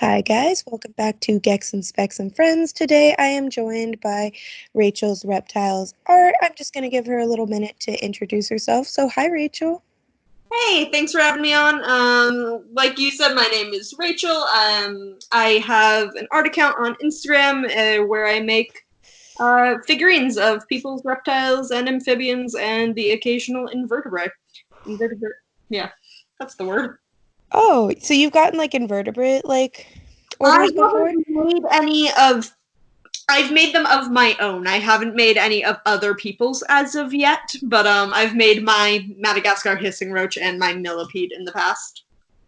Hi guys, welcome back to Gex and Specs and Friends. Today I am joined by Rachel's Reptiles Art. I'm just going to give her a little minute to introduce herself. So hi Rachel. Hey, thanks for having me on. Like you said, my name is Rachel. I have an art account on Instagram where I make figurines of people's reptiles and amphibians and the occasional invertebrate. Invertebrate. Yeah, that's the word. Oh, so you've gotten like invertebrate I orders before? haven't made any of. I've made them of my own. I haven't made any of other people's as of yet, but I've made my Madagascar hissing roach and my millipede in the past.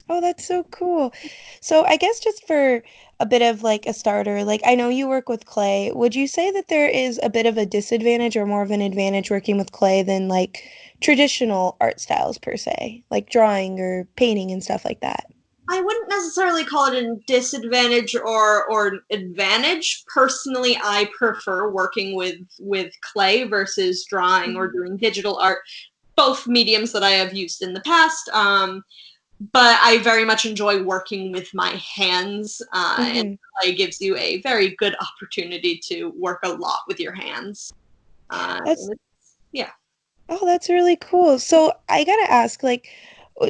Oh, that's so cool. So I guess just for a bit of like a starter, like I know you work with clay. Would you say that there is a bit of a disadvantage or more of an advantage working with clay than like traditional art styles per se, like drawing or painting and stuff like that? I wouldn't necessarily call it a disadvantage or an advantage. Personally, I prefer working with clay versus drawing or doing digital art, both mediums that I have used in the past. But I very much enjoy working with my hands, and Mm-hmm. clay gives you a very good opportunity to work a lot with your hands. That's Yeah. Oh, that's really cool. So I gotta ask, like,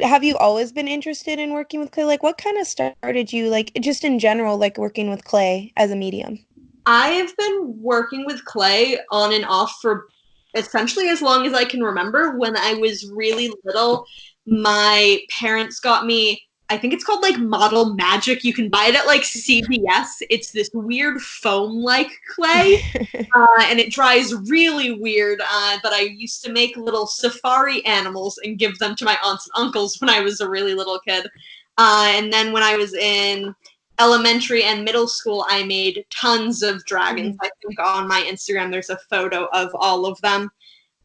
have you always been interested in working with clay? Like, what kind of started you, like, just in general, like working with clay as a medium? I have been working with clay on and off for essentially as long as I can remember. When I was really little, my parents got me, I think it's called like Model Magic. You can buy it at like CVS. It's this weird foam like clay, and it dries really weird. But I used to make little safari animals and give them to my aunts and uncles when I was a really little kid. And then when I was in elementary and middle school, I made tons of dragons. Mhm. I think on my Instagram there's a photo of all of them.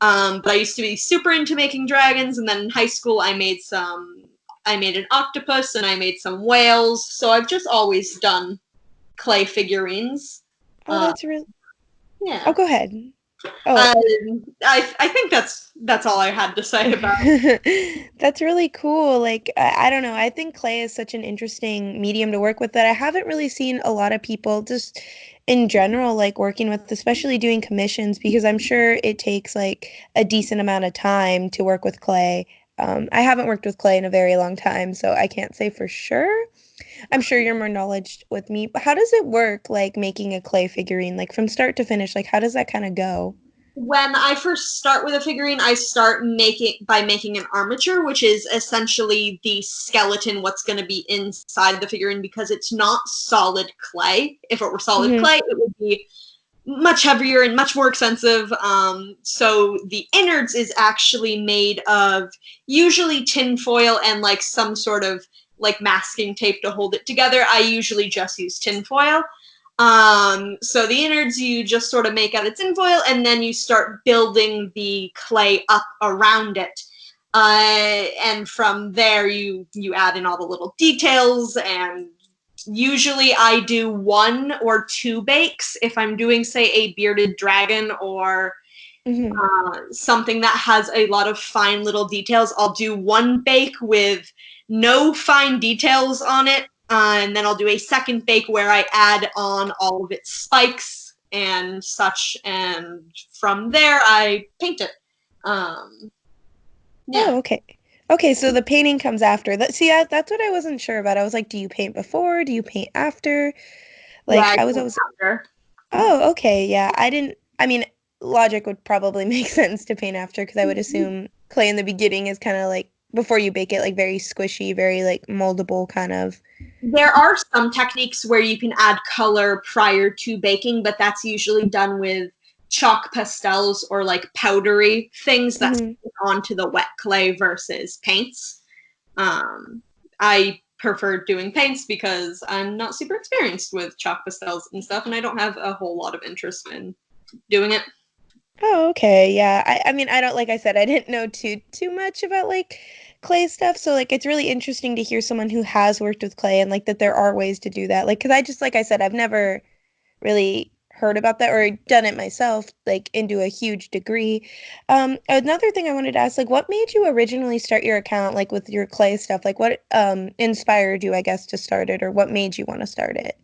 But I used to be super into making dragons, and then in high school I made some. I made an octopus and I made some whales. So I've just always done clay figurines. Oh, Uh, that's really. Oh, yeah. go ahead. Oh, I think that's all I had to say about. that's really cool. Like, I don't know. I think clay is such an interesting medium to work with that I haven't really seen a lot of people just in general, like working with, especially doing commissions, because I'm sure it takes like a decent amount of time to work with clay. I haven't worked with clay in a very long time, so I can't say for sure. I'm sure you're more knowledge with me, but how does it work, like making a clay figurine, like from start to finish? Like, how does that kind of go? When I first start with a figurine, I start making an armature, which is essentially the skeleton, what's going to be inside the figurine, because it's not solid clay. If it were solid Hmm. clay, it would be much heavier and much more expensive. So the innards is actually made of usually tin foil and like some sort of like masking tape to hold it together. I usually just use tin foil. So the innards you just sort of make out of tin foil, and then you start building the clay up around it. And from there you add in all the little details, and usually I do 1 or 2 bakes if I'm doing, say, a bearded dragon or Hmm. something that has a lot of fine little details. I'll do 1 bake with no fine details on it, and then I'll do a second bake where I add on all of its spikes and such, and from there I paint it. Um, yeah. Oh, okay. Okay, so the painting comes after. That's what I wasn't sure about. I was like, do you paint before? Do you paint after? Yeah, Like, I I was paint always, after. oh, okay, yeah. I mean, logic would probably make sense to paint after because I would assume clay in the beginning is kind of like before you bake it, like very squishy, very like moldable kind of. There are some techniques where you can add color prior to baking, but that's usually done with chalk pastels or like powdery things that Hmm. stick onto the wet clay versus paints. Um, I prefer doing paints because I'm not super experienced with chalk pastels and stuff, and I don't have a whole lot of interest in doing it. Oh, okay. Yeah. I mean, I don't like I said, I didn't know too much about like clay stuff. So like it's really interesting to hear someone who has worked with clay and like that there are ways to do that. Like, 'cause I just like I said, I've never really heard about that or done it myself, like into a huge degree. Another thing I wanted to ask, like, what made you originally start your account, like with your clay stuff? Like, what inspired you, I guess, to start it, or what made you want to start it?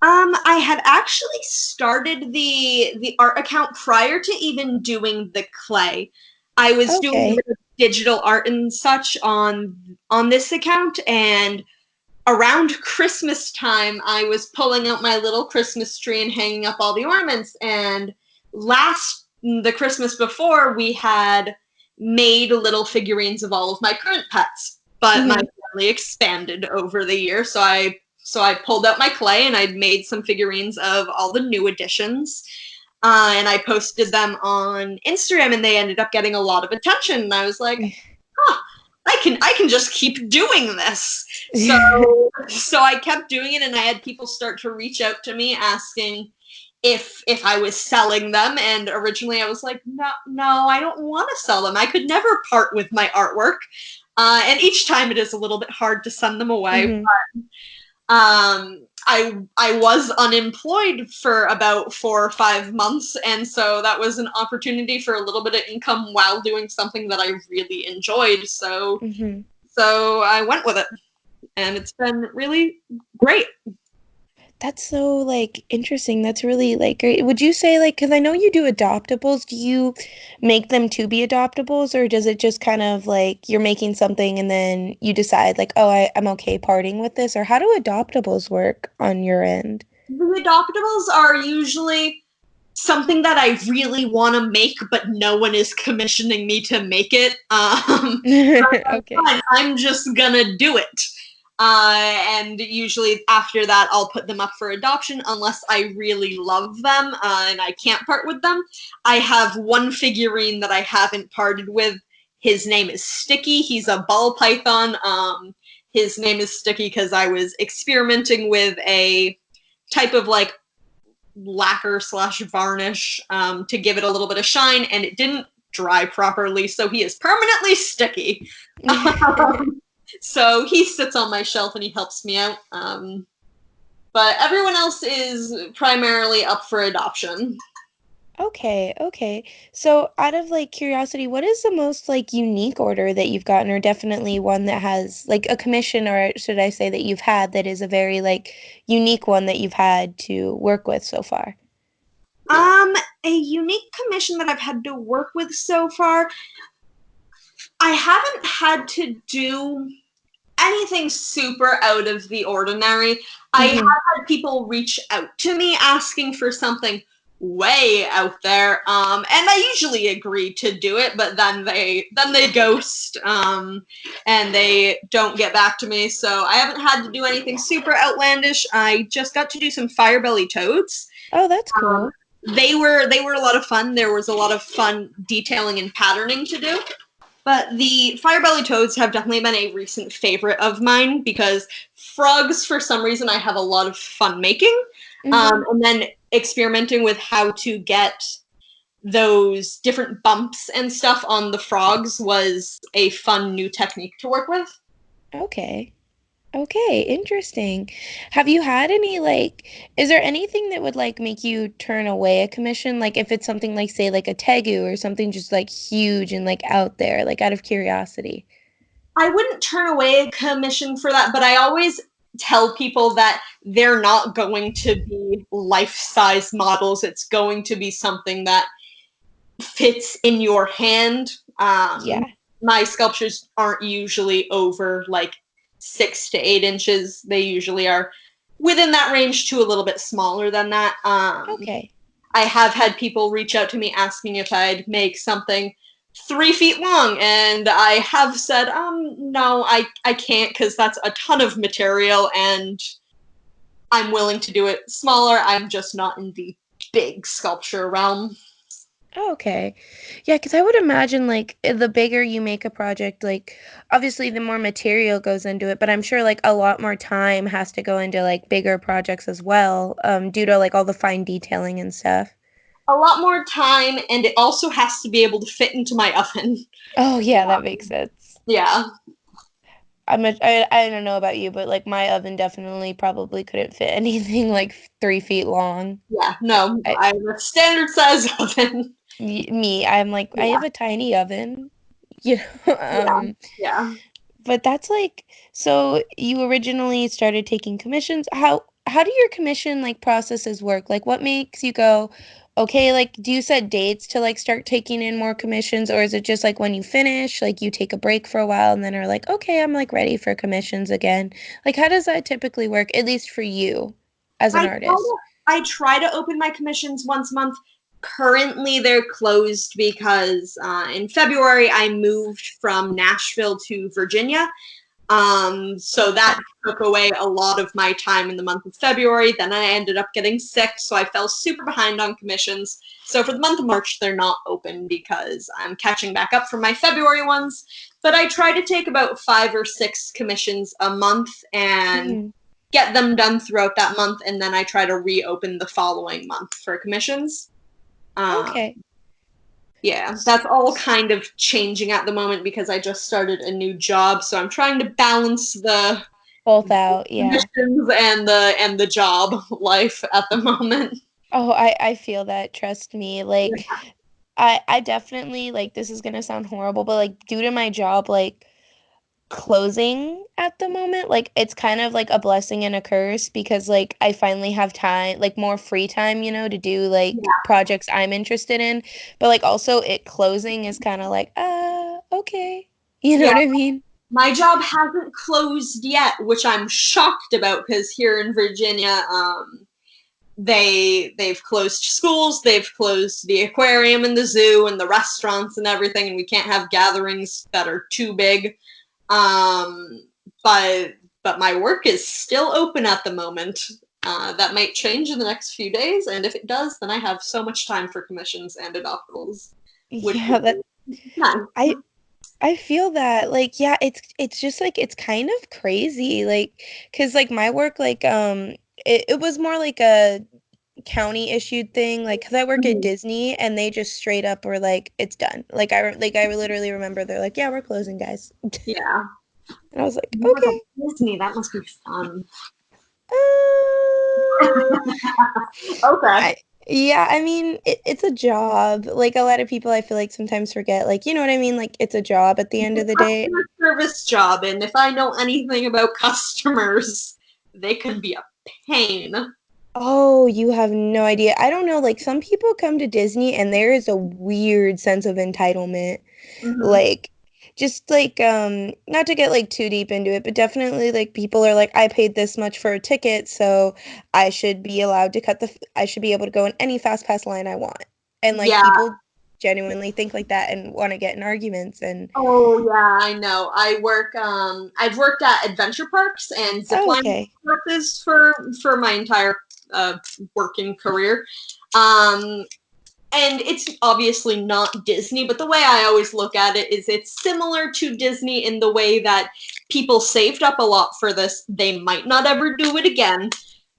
I had actually started the art account prior to even doing the clay. I was doing a Okay. bit of digital art and such on this account, and around Christmas time, I was pulling out my little Christmas tree and hanging up all the ornaments. And the Christmas before, we had made little figurines of all of my current pets, but my Hmm. family expanded over the year, so I pulled out my clay and I'd made some figurines of all the new additions. And I posted them on Instagram, and they ended up getting a lot of attention. And I was like, huh, I can just keep doing this. So I kept doing it, and I had people start to reach out to me asking if I was selling them. And originally I was like, no, I don't want to sell them. I could never part with my artwork. And each time it is a little bit hard to send them away. Hmm. I was unemployed for about 4 or 5 months, and so that was an opportunity for a little bit of income while doing something that I really enjoyed. So Hmm. so I went with it, and it's been really great. That's so like interesting. That's really like great. Would you say like, because I know you do adoptables, do you make them to be adoptables, or does it just kind of like you're making something and then you decide like, oh, I'm okay parting with this, or how do adoptables work on your end? The adoptables are usually something that I really want to make, but no one is commissioning me to make it. Okay. Fine, I'm just gonna do it. And usually after that, I'll put them up for adoption unless I really love them and I can't part with them. I have one figurine that I haven't parted with. His name is Sticky. He's a ball python. His name is Sticky because I was experimenting with a type of like lacquer slash varnish to give it a little bit of shine, and it didn't dry properly, so he is permanently sticky. So he sits on my shelf and he helps me out. But everyone else is primarily up for adoption. Okay, okay. So out of like curiosity, what is the most like unique order that you've gotten, or definitely one that has like a commission, or should I say that you've had that is a very like unique one that you've had to work with so far? Um, a unique commission that I've had to work with so far, I haven't had to do anything super out of the ordinary. I have Mm-hmm. had people reach out to me asking for something way out there, and I usually agree to do it, but then they ghost, and they don't get back to me. So I haven't had to do anything super outlandish. I just got to do some firebelly toads. Oh, that's Um, cool. they were a lot of fun. There was a lot of fun detailing and patterning to do. But the firebelly toads have definitely been a recent favorite of mine because frogs, for some reason, I have a lot of fun making. Mm-hmm. And then experimenting with how to get those different bumps and stuff on the frogs was a fun new technique to work with. Okay. Okay, interesting. Have you had any like, is there anything that would like make you turn away a commission? Like if it's something like say like a tegu or something just like huge and like out there, like out of curiosity. I wouldn't turn away a commission for that, but I always tell people that they're not going to be life size models. It's going to be something that fits in your hand. Yeah. My sculptures aren't usually over like 6 to 8 inches. They usually are within that range to a little bit smaller than that. Okay. I have had people reach out to me asking if I'd make something 3 feet long, and I have said, no, I can't because that's a ton of material, and I'm willing to do it smaller. I'm just not in the big sculpture realm. Oh, okay. Yeah, because I would imagine like the bigger you make a project, like obviously the more material goes into it, but I'm sure like a lot more time has to go into like bigger projects as well, due to like all the fine detailing and stuff. A lot more time, and it also has to be able to fit into my oven. Oh, yeah, that makes sense. Yeah. I don't know about you, but like my oven definitely probably couldn't fit anything like 3 feet long. Yeah, no, I, I have a standard size oven. me, I'm like I have Yeah, a tiny oven, you know. yeah, yeah. But that's like, so you originally started taking commissions. How do your commission like processes work? Like what makes you go, okay, like do you set dates to like start taking in more commissions, or is it just like when you finish, like you take a break for a while and then are like, okay, I'm like ready for commissions again? Like how does that typically work, at least for you as an I try artist? to I try to open my commissions once a month. Currently, they're closed because in February I moved from Nashville to Virginia. So that Okay. took away a lot of my time in the month of February. Then I ended up getting sick, so I fell super behind on commissions. So for the month of March, they're not open because I'm catching back up from my February ones. But I try to take about 5 or 6 commissions a month and Hmm. get them done throughout that month, and then I try to reopen the following month for commissions. Um, Okay. yeah, S- that's all s- kind of changing at the moment because I just started a new job, so I'm trying to balance the Both out, yeah. commissions and the job life at the moment. Oh, I feel that, trust me. Like I definitely like this is gonna sound horrible, but like due to my job like closing at the moment, like it's kind of like a blessing and a curse because like I finally have time, like more free time, to do like Yeah, projects I'm interested in. But like also it closing is kind of like, okay. You know yeah. what I mean? My job hasn't closed yet, which I'm shocked about because here in Virginia, they've closed schools, they've closed the aquarium and the zoo and the restaurants and everything, and we can't have gatherings that are too big. Um, but but my work is still open at the moment. That might change in the next few days, and if it does, then I have so much time for commissions and adoptables, which Yeah, would that be nice. I I feel that like yeah, it's just like it's kind of crazy like cuz like my work like it was more like a county issued thing like cuz I work at Mhm. Disney and they just straight up were like it's done. Like I literally remember they're like, "Yeah, we're closing, guys." Yeah. And I was like, You work at "Okay." Disney, that must be fun. Um, Okay. I yeah, I mean, it's a job. Like a lot of people I feel like sometimes forget like, you know what I mean? Like it's a job at the It's end a of the day. customer service job, and if I know anything about customers, they can be a pain. Oh, you have no idea. I don't know, like some people come to Disney and there is a weird sense of entitlement. Hmm. Like just like not to get like too deep into it, but definitely like people are like I paid this much for a ticket, so I should be allowed to I should be able to go in any fast pass line I want. And like Yeah. people genuinely think like that and want to get in arguments and Oh yeah, I know. I've worked at adventure parks and oh, zipline okay. courses for my entire uh, working career. Um, and it's obviously not Disney, but the way I always look at it is it's similar to Disney in the way that people saved up a lot for this. They might not ever do it again.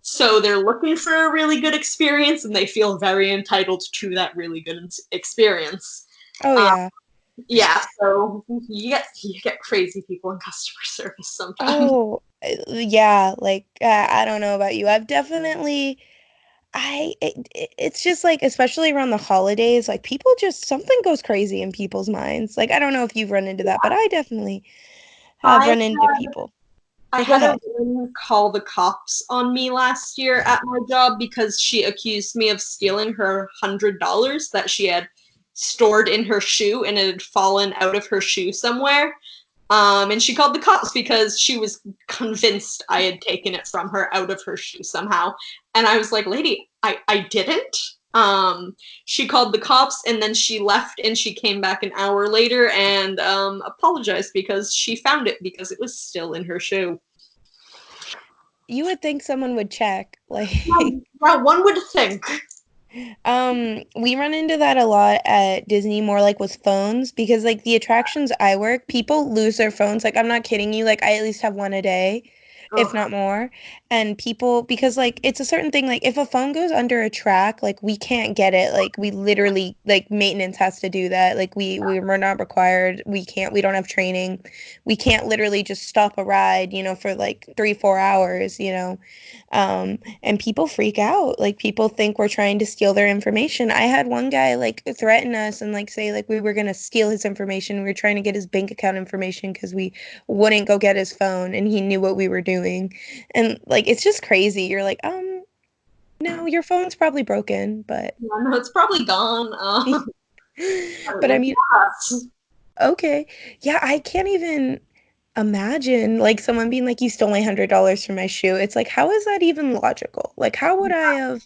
So they're looking for a really good experience and they feel very entitled to that really good experience. Oh Um, yeah. yeah, so you get crazy people in customer service sometimes. Oh, yeah, like I don't know about you. I've definitely it's just like especially around the holidays, like people just something goes crazy in people's minds. Like I don't know if you've run into that, but I definitely have I run into people. I Go had a ahead. woman call the cops on me last year at my job because she accused me of stealing her $100 that she had stored in her shoe and it had fallen out of her shoe somewhere. And she called the cops because she was convinced I had taken it from her out of her shoe somehow. And I was like, lady, I didn't. She called the cops and then she left and she came back an hour later and apologized because she found it because it was still in her shoe. You would think someone would check. Like Well, well, one would think. we run into that a lot at Disney more like with phones because like the attractions I work, people lose their phones. Like I'm not kidding you, like I at least have one a day, if Ugh. not more. and people, because like it's a certain thing, like if a phone goes under a track, like we can't get it, like we literally, like maintenance has to do that, like we're not required, we don't have training, we can't literally just stop a ride, for like 3 4 hours, and people freak out, like people think we're trying to steal their information. I had one guy like threaten us and like say like we were going to steal his information, we were trying to get his bank account information because we wouldn't go get his phone and he knew what we were doing. And like it's just crazy. You're like, no, your phone's probably broken, but Yeah, no, it's probably gone. It but I was mean, us. okay. Yeah, I can't even imagine like someone being like, you stole my $100 from my shoe. It's like, how is that even logical? Like, how would I have,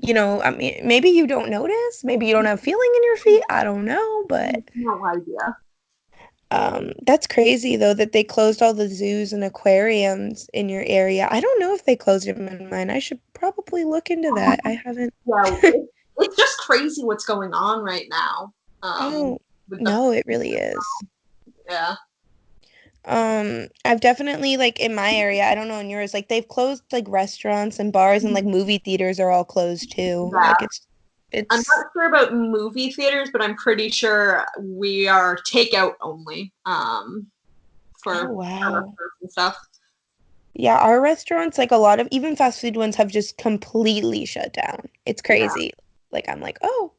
I mean, maybe you don't notice, maybe you don't have feeling in your feet. I don't know, but No idea. that's crazy though that they closed all the zoos and aquariums in your area. I don't know if they closed them in mine. I should probably look into that. I haven't. Yeah, it's just crazy what's going on right now. Oh, With the no, it really is. yeah, I've definitely like in my area, I don't know in yours, like they've closed like restaurants and bars and like movie theaters are all closed too. yeah. Like I'm it's not sure about movie theaters, but I'm pretty sure we are takeout only. oh For wow. restaurants and stuff. Yeah, our restaurants, like a lot of even fast food ones have just completely shut down. It's Yeah, crazy. Like I'm like, "Oh,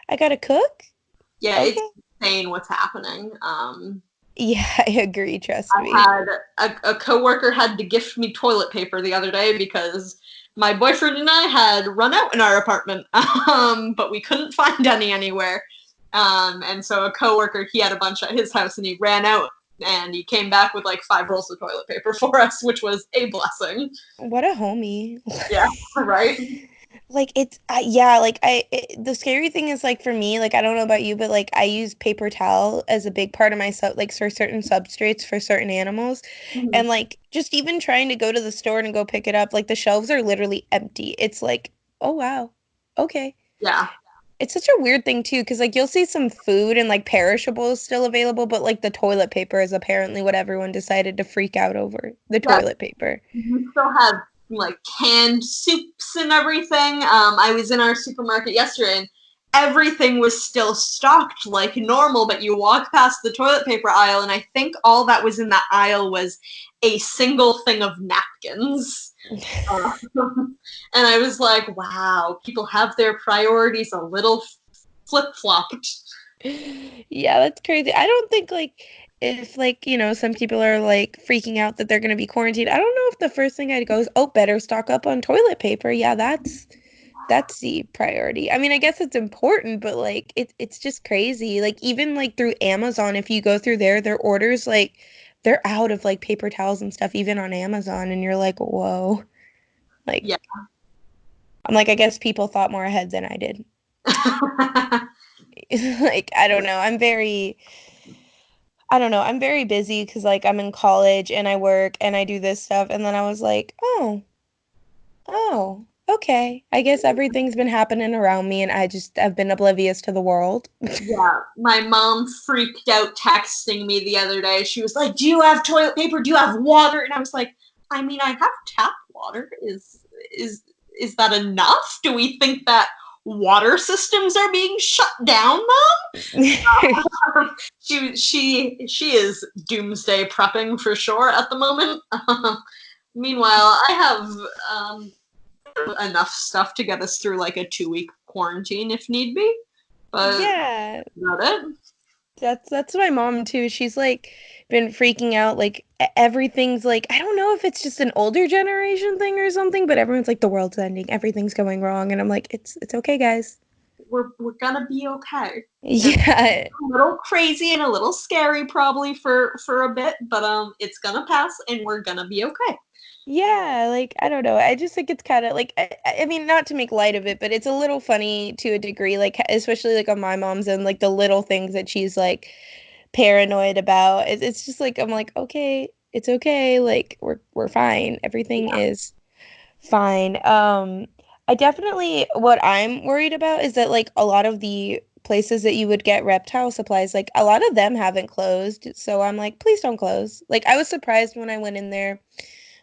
I gotta cook?" yeah, it's Okay. insane what's happening. Yeah, I agree, trust I me. had a coworker had to gift me toilet paper the other day because my boyfriend and I had run out in our apartment, but we couldn't find any anywhere. And so a coworker, he had a bunch at his house, and he ran out, and he came back with like 5 rolls of toilet paper for us, which was a blessing. What a homie. Yeah, right. Like it's yeah, like the scary thing is like for me, like I don't know about you, but like I use paper towel as a big part of my like for certain substrates for certain animals. Mhm. And like just even trying to go to the store and go pick it up, like the shelves are literally empty. It's like, oh wow. Okay. Yeah, It's such a weird thing too, because like you'll see some food and like perishables still available, but like the toilet paper is apparently what everyone decided to freak out over. The yeah. toilet paper. We still have like canned soups and everything. I was in our supermarket yesterday, and everything was still stocked like normal, but you walk past the toilet paper aisle, and I think all that was in that aisle was a single thing of napkins. Uh, and I was like, wow, people have their priorities a little flip flopped. Yeah, that's crazy. I don't think like if like, some people are like freaking out that they're gonna be quarantined. I don't know if the first thing I'd go is, oh, better stock up on toilet paper. Yeah, that's the priority. I mean, I guess it's important, but like it's just crazy. Like even like through Amazon, if you go through there, their orders like they're out of like paper towels and stuff even on Amazon and you're like, "Whoa." Like Yeah. I'm like, I guess people thought more ahead than I did. Like I don't know. I don't know. I'm very busy because like I'm in college and I work and I do this stuff. And then I was like, oh, okay. I guess everything's been happening around me and I've been oblivious to the world. Yeah, my mom freaked out texting me the other day. She was like, "Do you have toilet paper? Do you have water?" And I was like, "I mean, I have tap water. Is is that enough? Do we think that water systems are being shut down, Mom?" She is doomsday prepping for sure at the moment. Meanwhile, I have enough stuff to get us through like a 2 week quarantine if need be, but Yeah, not it. that's my mom too. She's like been freaking out like everything's like I don't know if it's just an older generation thing or something, but everyone's like the world's ending, everything's going wrong, and I'm like it's okay, guys. We're gonna be okay. And Yeah. a little crazy and a little scary probably for a bit, but it's gonna pass and we're gonna be okay. Yeah, like I don't know. I just think it's kind of like I mean, not to make light of it, but it's a little funny to a degree, like especially like on my mom's and like the little things that she's like paranoid about. It's just like I'm like, okay, it's okay. Like we're fine. Everything is fine. I definitely what I'm worried about is that like a lot of the places that you would get reptile supplies, like a lot of them haven't closed. So I'm like, please don't close. Like I was surprised when I went in there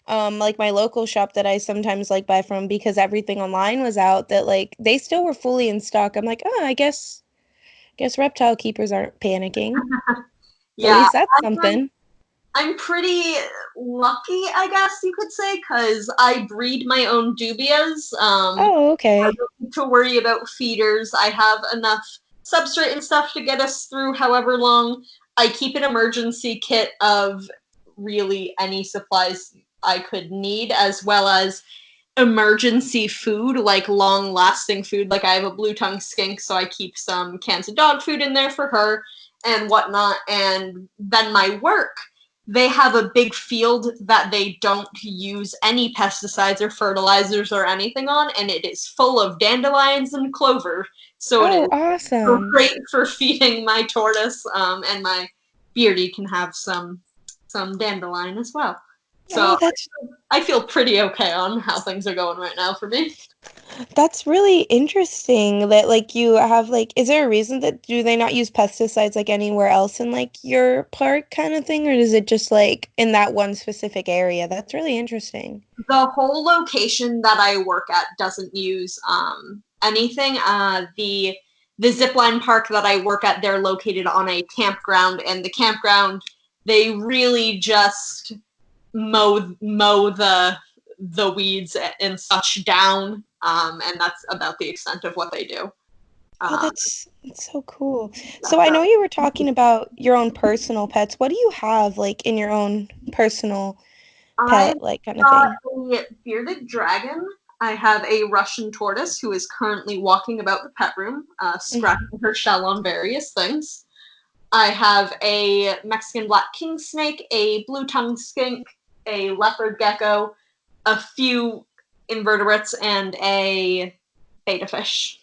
like my local shop that I sometimes like buy from because everything online was out that like they still were fully in stock. I'm like, oh, I guess reptile keepers aren't panicking. At Yeah, least that's I'm, something. I'm pretty lucky, I guess you could say, because I breed my own dubias. Oh, I okay. don't need to worry about feeders. I have enough substrate and stuff to get us through however long. I keep an emergency kit of really any supplies I could need, as well as emergency food, like long lasting food. Like I have a blue tongue skink, so I keep some cans of dog food in there for her and whatnot. And then my work, they have a big field that they don't use any pesticides or fertilizers or anything on, and it is full of dandelions and clover. So it Oh, is awesome. great for feeding my tortoise, and my beardy can have some dandelion as well. Oh, So I feel pretty okay on how things are going right now for me. that's really interesting that like you have like is there a reason that do they not use pesticides like anywhere else in like your park kind of thing or is it just like in that one specific area? That's really interesting. The whole location that I work at doesn't use anything. The zipline park that I work at, they're located on a campground, and the campground they really just mow the weeds and such down, and that's about the extent of what they do. Oh, Um, that's so cool. So that's I know you were talking about your own personal pets. What do you have like in your own personal I've pet like kind of got thing? a bearded dragon. I have a Russian tortoise who is currently walking about the pet room, Mhm. scratching her shell on various things. I have a Mexican black king snake, a blue tongue skink, a leopard gecko, a few invertebrates, and a betta fish.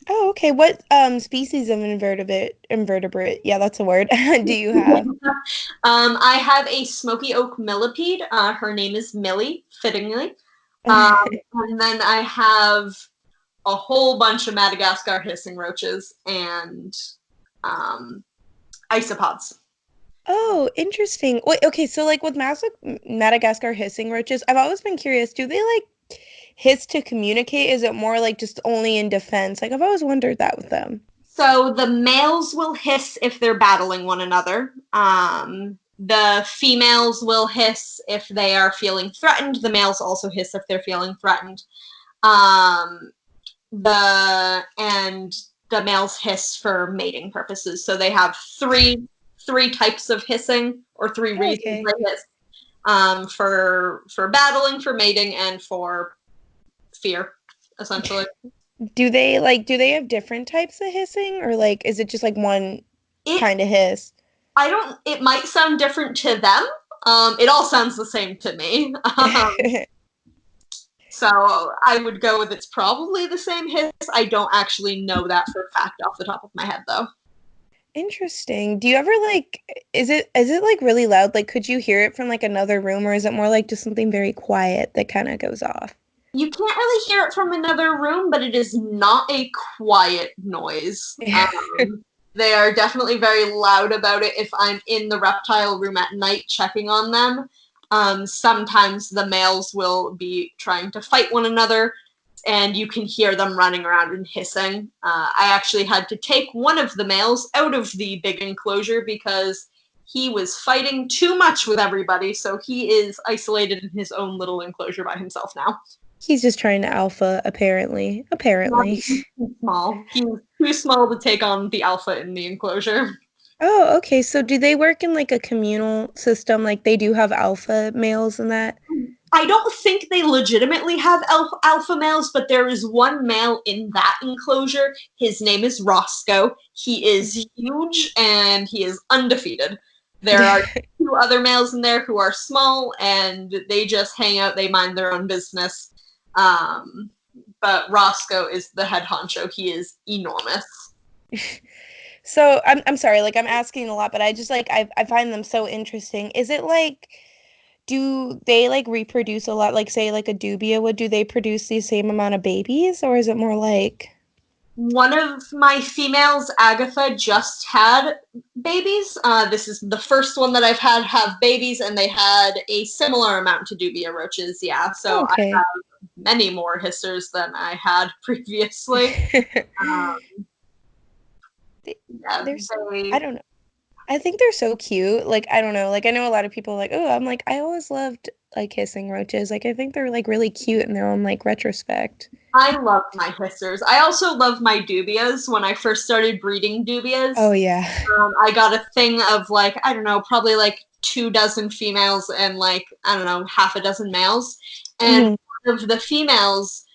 Oh, okay. What species of invertebrate, yeah, that's a word, do you have? I have a smoky oak millipede. Her name is Millie, fittingly. Um, and then I have a whole bunch of Madagascar hissing roaches and um, isopods. Oh, interesting. Wait, okay, so like with Madagascar hissing roaches, I've always been curious, do they like hiss to communicate? Is it more like just only in defense? Like I've always wondered that with them. So the males will hiss if they're battling one another. The females will hiss if they are feeling threatened. The males also hiss if they're feeling threatened. Um, and the males hiss for mating purposes. So they have three types of hissing or three Oh, reasons okay. they hiss. For battling, for mating, and for fear, essentially. Do they have different types of hissing or like is it just like one It kind of hiss? I don't. It might sound different to them. It all sounds the same to me. So I would go with it's probably the same hiss. I don't actually know that for a fact off the top of my head, though. Interesting. Do you ever like is it like really loud? Like could you hear it from like another room or is it more like just something very quiet that kind of goes off? You can't really hear it from another room, but it is not a quiet noise. They are definitely very loud about it if I'm in the reptile room at night checking on them. Sometimes the males will be trying to fight one another, and you can hear them running around and hissing. I actually had to take one of the males out of the big enclosure because he was fighting too much with everybody, so he is isolated in his own little enclosure by himself now. He's just trying to alpha, apparently. Not Apparently. too small. He's too small to take on the alpha in the enclosure. Oh, okay. So do they work in like a communal system? Like they do have alpha males and that? I don't think they legitimately have alpha males, but there is one male in that enclosure. His name is Roscoe. He is Mhm. huge and he is undefeated. There are two other males in there who are small and they just hang out, they mind their own business. Um, but Roscoe is the head honcho. He is enormous. So I'm sorry, like I'm asking a lot, but I just like I find them so interesting. Is it like do they like reproduce a lot? Like say like a dubia would, do they produce the same amount of babies or is it more like One of my females, Agatha, just had babies. This is the first one that I've had have babies, and they had a similar amount to dubia roaches. Yeah, so I Okay. have many more hissers than I had previously. Um, They- yeah, they're so, I they. don't know. I think they're so cute. Like, I don't know. Like, I know a lot of people like, oh, I'm like, I always loved like kissing roaches. Like, I think they're like really cute in their own like retrospect. I love my hissers. I also love my dubias. When I first started breeding dubias, Oh yeah. I got a thing of like, I don't know, probably like 2 dozen females and like, I don't know, half a dozen males. And Hmm. one of the females,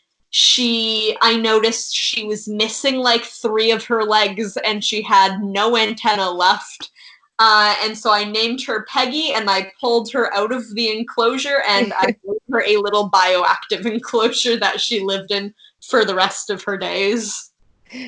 I noticed she was missing like 3 of her legs and she had no antenna left. And so I named her Peggy and I pulled her out of the enclosure and I gave her a little bioactive enclosure that she lived in for the rest of her days.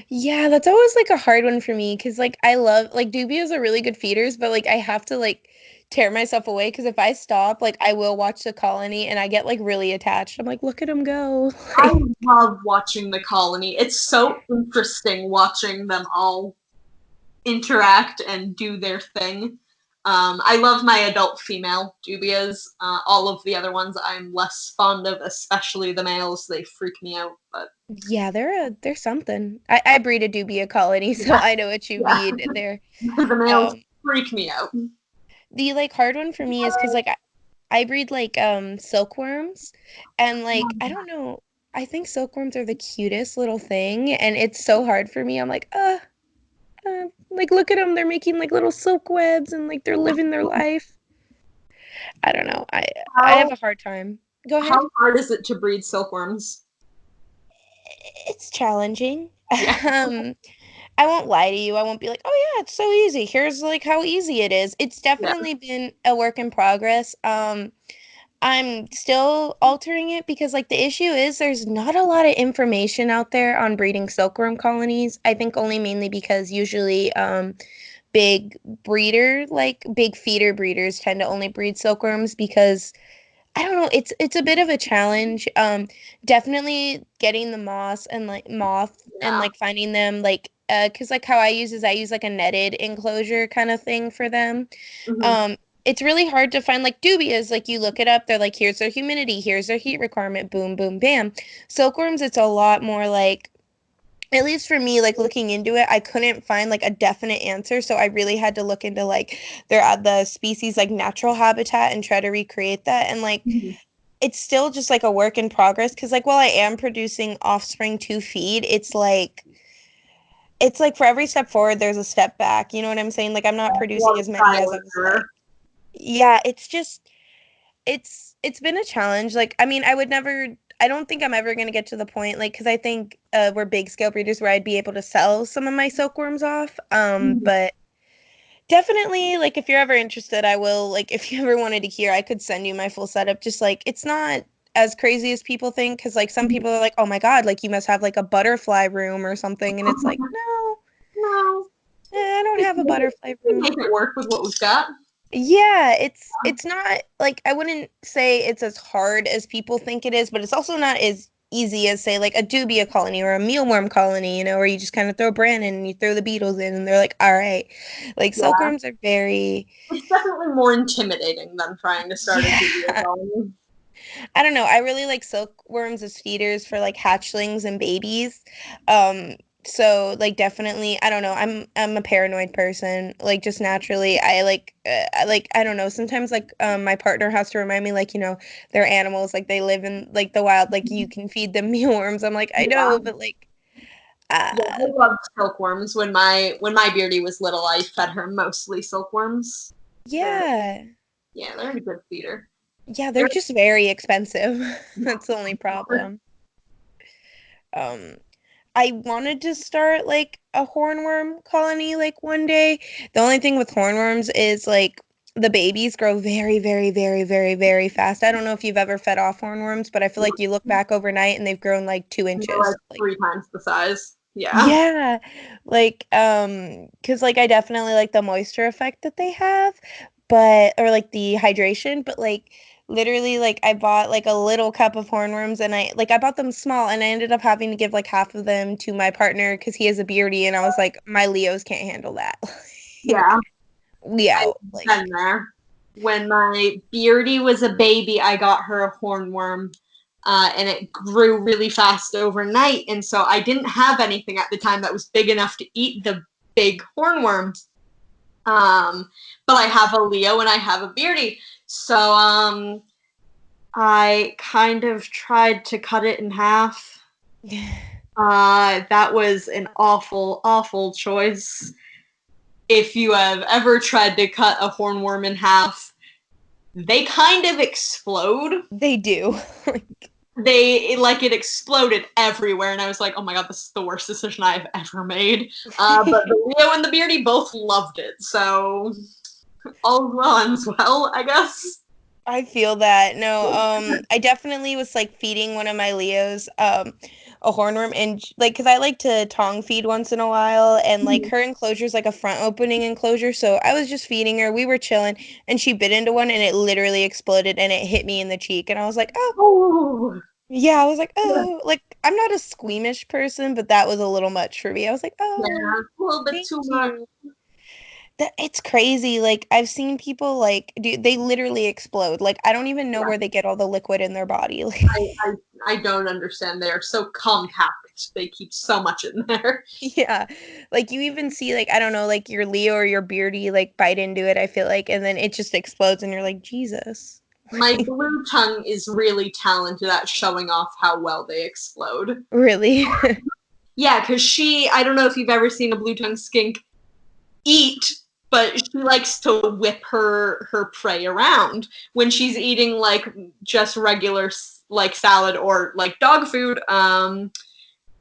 Yeah, that's always like a hard one for me because like I love like dubias are really good feeders, but like I have to like tear myself away because if I stop, like I will watch the colony and I get like really attached. I'm like, look at him go. I Like, love watching the colony. It's so interesting watching them all interact and do their thing. I love my adult female dubias. All of the other ones I'm less fond of, especially the males. They freak me out. But yeah, they're something. I breed a dubia colony, so yeah, I know what you yeah, mean. They're the males um freak me out. the like hard one for me is because like I breed like silkworms and like I don't know, I think silkworms are the cutest little thing and it's so hard for me. I'm like, like look at them, they're making like little silk webs and like they're living their life. I don't know. I have How a hard time. Go ahead. how hard is it to breed silkworms? It's challenging. Yeah. Um, I won't lie to you. I won't be like, "Oh yeah, it's so easy. Here's like how easy it is." It's Yeah. definitely been a work in progress. I'm still altering it because like the issue is there's not a lot of information out there on breeding silkworm colonies. I think only mainly because usually big big feeder breeders tend to only breed silkworms because I don't know, it's a bit of a challenge. Definitely getting the moth and Yeah. like finding them like 'cause like how I use like a netted enclosure kind of thing for them. Hmm. Um, it's really hard to find like dubias. Like you look it up, they're like, here's their humidity, here's their heat requirement, boom, boom, bam. Silkworms, it's a lot more like, at least for me, like looking into it, I couldn't find like a definite answer. So I really had to look into like the species like natural habitat and try to recreate that. And like it's still just like a work in progress because like while I am producing offspring to feed, it's like for every step forward, there's a step back. You know what I'm saying? Like I'm not A producing lot as of many trial as I and was like. error. Yeah, it's just it's been a challenge. Like I mean, I don't think I'm ever gonna get to the point like because I think we're big scale breeders where I'd be able to sell some of my silkworms off. Mhm. But definitely like if you're ever interested, I will like if you ever wanted to hear, I could send you my full setup. Just like it's not as crazy as people think because like some people are like, oh my God, like you must have like a butterfly room or something, and it's like no, No, I don't have a butterfly we room. make it work with what we've got. Yeah, it's not like I wouldn't say it's as hard as people think it is, but it's also not as easy as say like a dubia colony or a mealworm colony, you know, where you just kind of throw bran in and you throw the beetles in and they're like, all right. Like Yeah, silkworms are very, it's definitely more intimidating than trying to start a video yeah. colony. I don't know. I really like silkworms as feeders for like hatchlings and babies. Um, so like definitely, I don't know. I'm a paranoid person. Like just naturally, I don't know. Sometimes like my partner has to remind me like, you know, they're animals, like they live in like the wild, like you can feed them mealworms. I'm like, I know, Yeah, but like yeah, uh I loved silkworms. When my Beardy was little, I fed her mostly silkworms. They're yeah. yeah, they're a good feeder. Yeah, they're They're just very expensive. That's the only problem. Um I wanted to start like a hornworm colony like one day. The only thing with hornworms is like the babies grow very, very, very, very, very fast. I don't know if you've ever fed off hornworms, but I feel like you look back overnight and they've grown like two they're like inches. Like 3 times the size. Yeah. yeah, like 'cause like I definitely like the moisture effect that they have, but or like the hydration, but like Literally, like I bought like a little cup of hornworms and I bought them small and I ended up having to give like half of them to my partner because he is a beardy and I was like, my Leos can't handle that. Yeah, Like, we I've out. Like, been there. When my Beardy was a baby, I got her a hornworm, and it grew really fast overnight. And so I didn't have anything at the time that was big enough to eat the big hornworm. Um, but I have a Leo and I have a Beardy. So I kind of tried to cut it in half. That was an awful, awful choice. If you have ever tried to cut a hornworm in half, they kind of explode. they do. It exploded everywhere, and I was like, oh my god, this is the worst decision I've ever made. But the Leo and the Beardy both loved it, so all well ends well, I guess. I feel that. No, I definitely was like feeding one of my Leos a hornworm and like because I like to tongue feed once in a while and like her enclosure is like a front opening enclosure, so I was just feeding her. We were chilling and she bit into one and it literally exploded and it hit me in the cheek and I was like, "Oh, Oh, yeah." I was like, "Oh, like I'm not a squeamish person, but that was a little much for me." I was like, yeah, "Oh, a little bit thank too much. you." That it's crazy. Like I've seen people like do they literally explode. Like I don't even know Yeah, where they get all the liquid in their body. I, I, I don't understand. They are so compact. They keep so much in there. Yeah. Like you even see like I don't know, like your Leo or your Beardy like bite into it, I feel like, and then it just explodes and you're like, Jesus. My blue tongue is really talented at showing off how well they explode. Really? Yeah, because I don't know if you've ever seen a blue tongue skink eat, but she likes to whip her prey around when she's eating like just regular like salad or like dog food.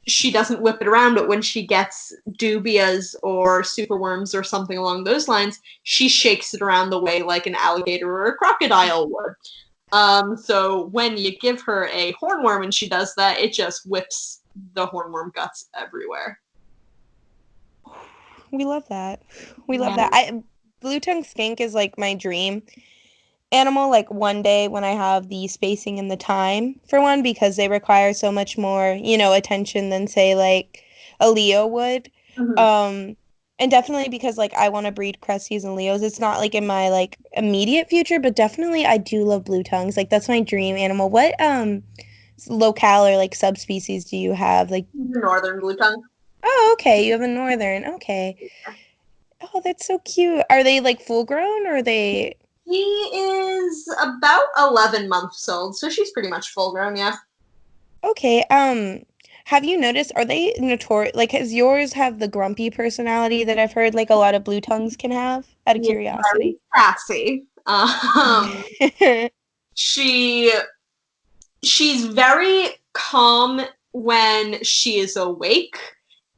She doesn't whip it around, but when she gets dubias or superworms or something along those lines, she shakes it around the way like an alligator or a crocodile would. So when you give her a hornworm and she does that, it just whips the hornworm guts everywhere. We love that. We love Yeah. that. I Blue tongue skink is like my dream animal, like one day when I have the spacing and the time for one, because they require so much more, attention than say like a Leo would. Mhm. Um, and definitely because like I want to breed Cresties and Leos. It's not like in my like immediate future, but definitely I do love blue tongues. Like that's my dream animal. What locale or like subspecies do you have? Like, Northern blue tongue. oh, okay, you have a northern. Okay. Oh, that's so cute. Are they like full grown or are they He is about 11 months old, so she's pretty much full grown, yeah. okay? Have you noticed, are they notorious? Like, has yours have the grumpy personality that I've heard like a lot of blue tongues can have? Out of He is very curiosity. sassy. She she's very calm when she is awake.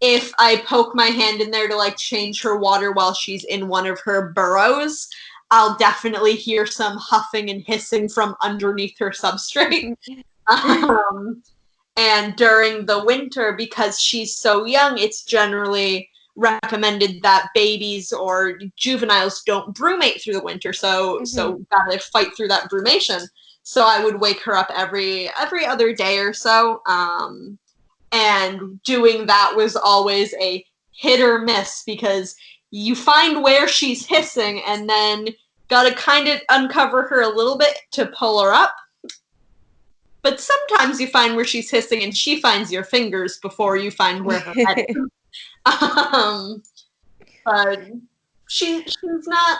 If I poke my hand in there to like change her water while she's in one of her burrows, I'll definitely hear some huffing and hissing from underneath her substrate. Um, and during the winter, because she's so young, it's generally recommended that babies or juveniles don't brumate through the winter. Mhm. So gotta fight through that brumation. So I would wake her up every other day or so. And doing that was always a hit or miss because you find where she's hissing and then gotta kind of uncover her a little bit to pull her up, but sometimes you find where she's hissing and she finds your fingers before you find where her head is. Um, but she's not.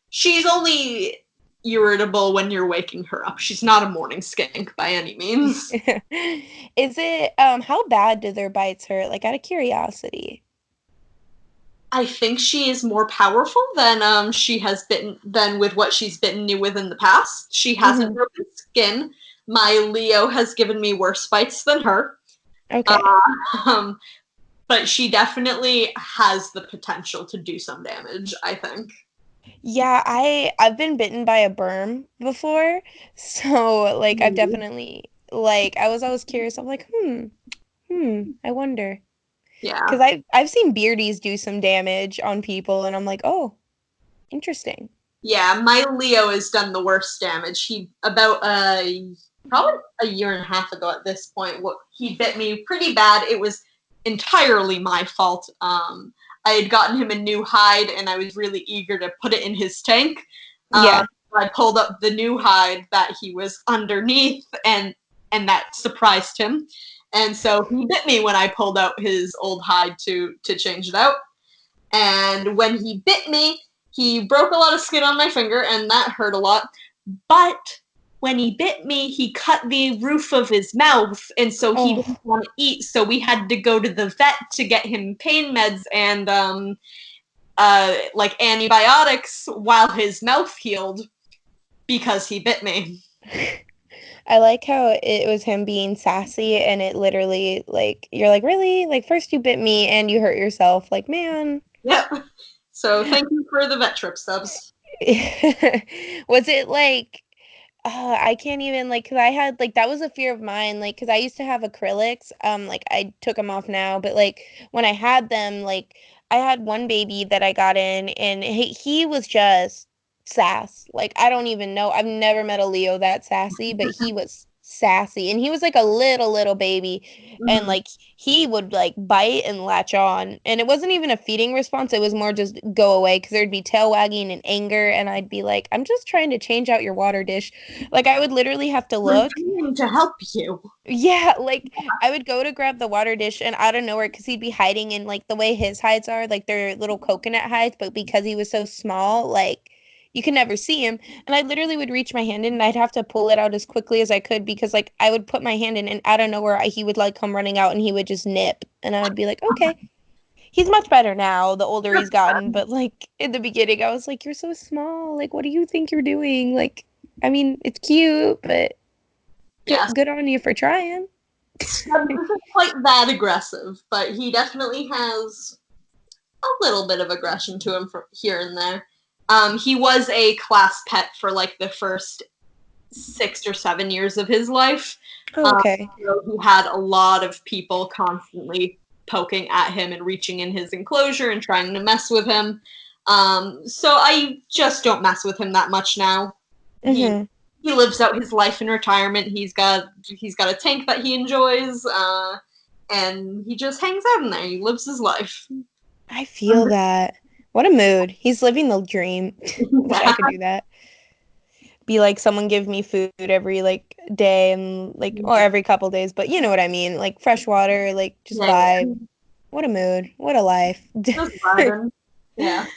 She's only irritable when you're waking her up. She's not a morning skink by any means. Is it how bad do their bites hurt? Like out of curiosity. I think she is more powerful than she has bitten than with what she's bitten you with in the past. She hasn't Hmm. broken skin. My Leo has given me worse bites than her. Okay. Um, but she definitely has the potential to do some damage, I think. Yeah, I've been bitten by a berm before. So like I've definitely like I was always curious. I'm like, I wonder. Yeah. Because I've seen beardies do some damage on people and I'm like, oh, interesting. Yeah, my Leo has done the worst damage. He about probably a year and a half ago at this point, he bit me pretty bad. It was entirely my fault. I had gotten him a new hide, and I was really eager to put it in his tank. Yeah. I pulled up the new hide that he was underneath, and that surprised him. And so he bit me when I pulled out his old hide to change it out. And when he bit me, he broke a lot of skin on my finger, and that hurt a lot. But when he bit me, he cut the roof of his mouth, and so he didn't Oh, want to eat. So we had to go to the vet to get him pain meds and like antibiotics while his mouth healed because he bit me. I like how it was him being sassy and it literally like you're like, really? Like first you bit me and you hurt yourself. Like, man. Yep. So thank you for the vet trip, Stubbs. Was it like I can't even like because I had like that was a fear of mine like because I used to have acrylics like I took them off now but like when I had them like I had one baby that I got in and he was just sass like I don't even know I've never met a Leo that sassy but he was sassy and he was like a little baby and Mm-hmm. like he would like bite and latch on and it wasn't even a feeding response it was more just go away because there'd be tail wagging and anger and I'd be like I'm just trying to change out your water dish like I would literally have to I'm look. trying to help you. Yeah, like I would go to grab the water dish and out of nowhere, because he'd be hiding in like the way his hides are, like they're little coconut hides, but because he was so small, like you could never see him. And I literally would reach my hand in and I'd have to pull it out as quickly as I could because like I would put my hand in and out of nowhere he would like come running out and he would just nip. And I would be like, okay. He's much better now, the older he's gotten, but like in the beginning I was like, you're so small. Like what do you think you're doing? Like I mean, it's cute, but Yes. good on you for trying. Stubbs isn't quite that aggressive, but he definitely has a little bit of aggression to him from here and there. He was a class pet for like the first 6 or 7 years of his life. Oh, Um, okay. so he had a lot of people constantly poking at him and reaching in his enclosure and trying to mess with him. So I just don't mess with him that much now. He Mm-hmm. he lives out his life in retirement. He's got a tank that he enjoys, and he just hangs out in there. He lives his life. I feel that. What a mood. He's living the dream. Wish I could do that. Be like someone give me food every like day and like or every couple days, but you know what I mean. Like fresh water, like just Yeah, vibe. What a mood. What a life. just vibing. Yeah.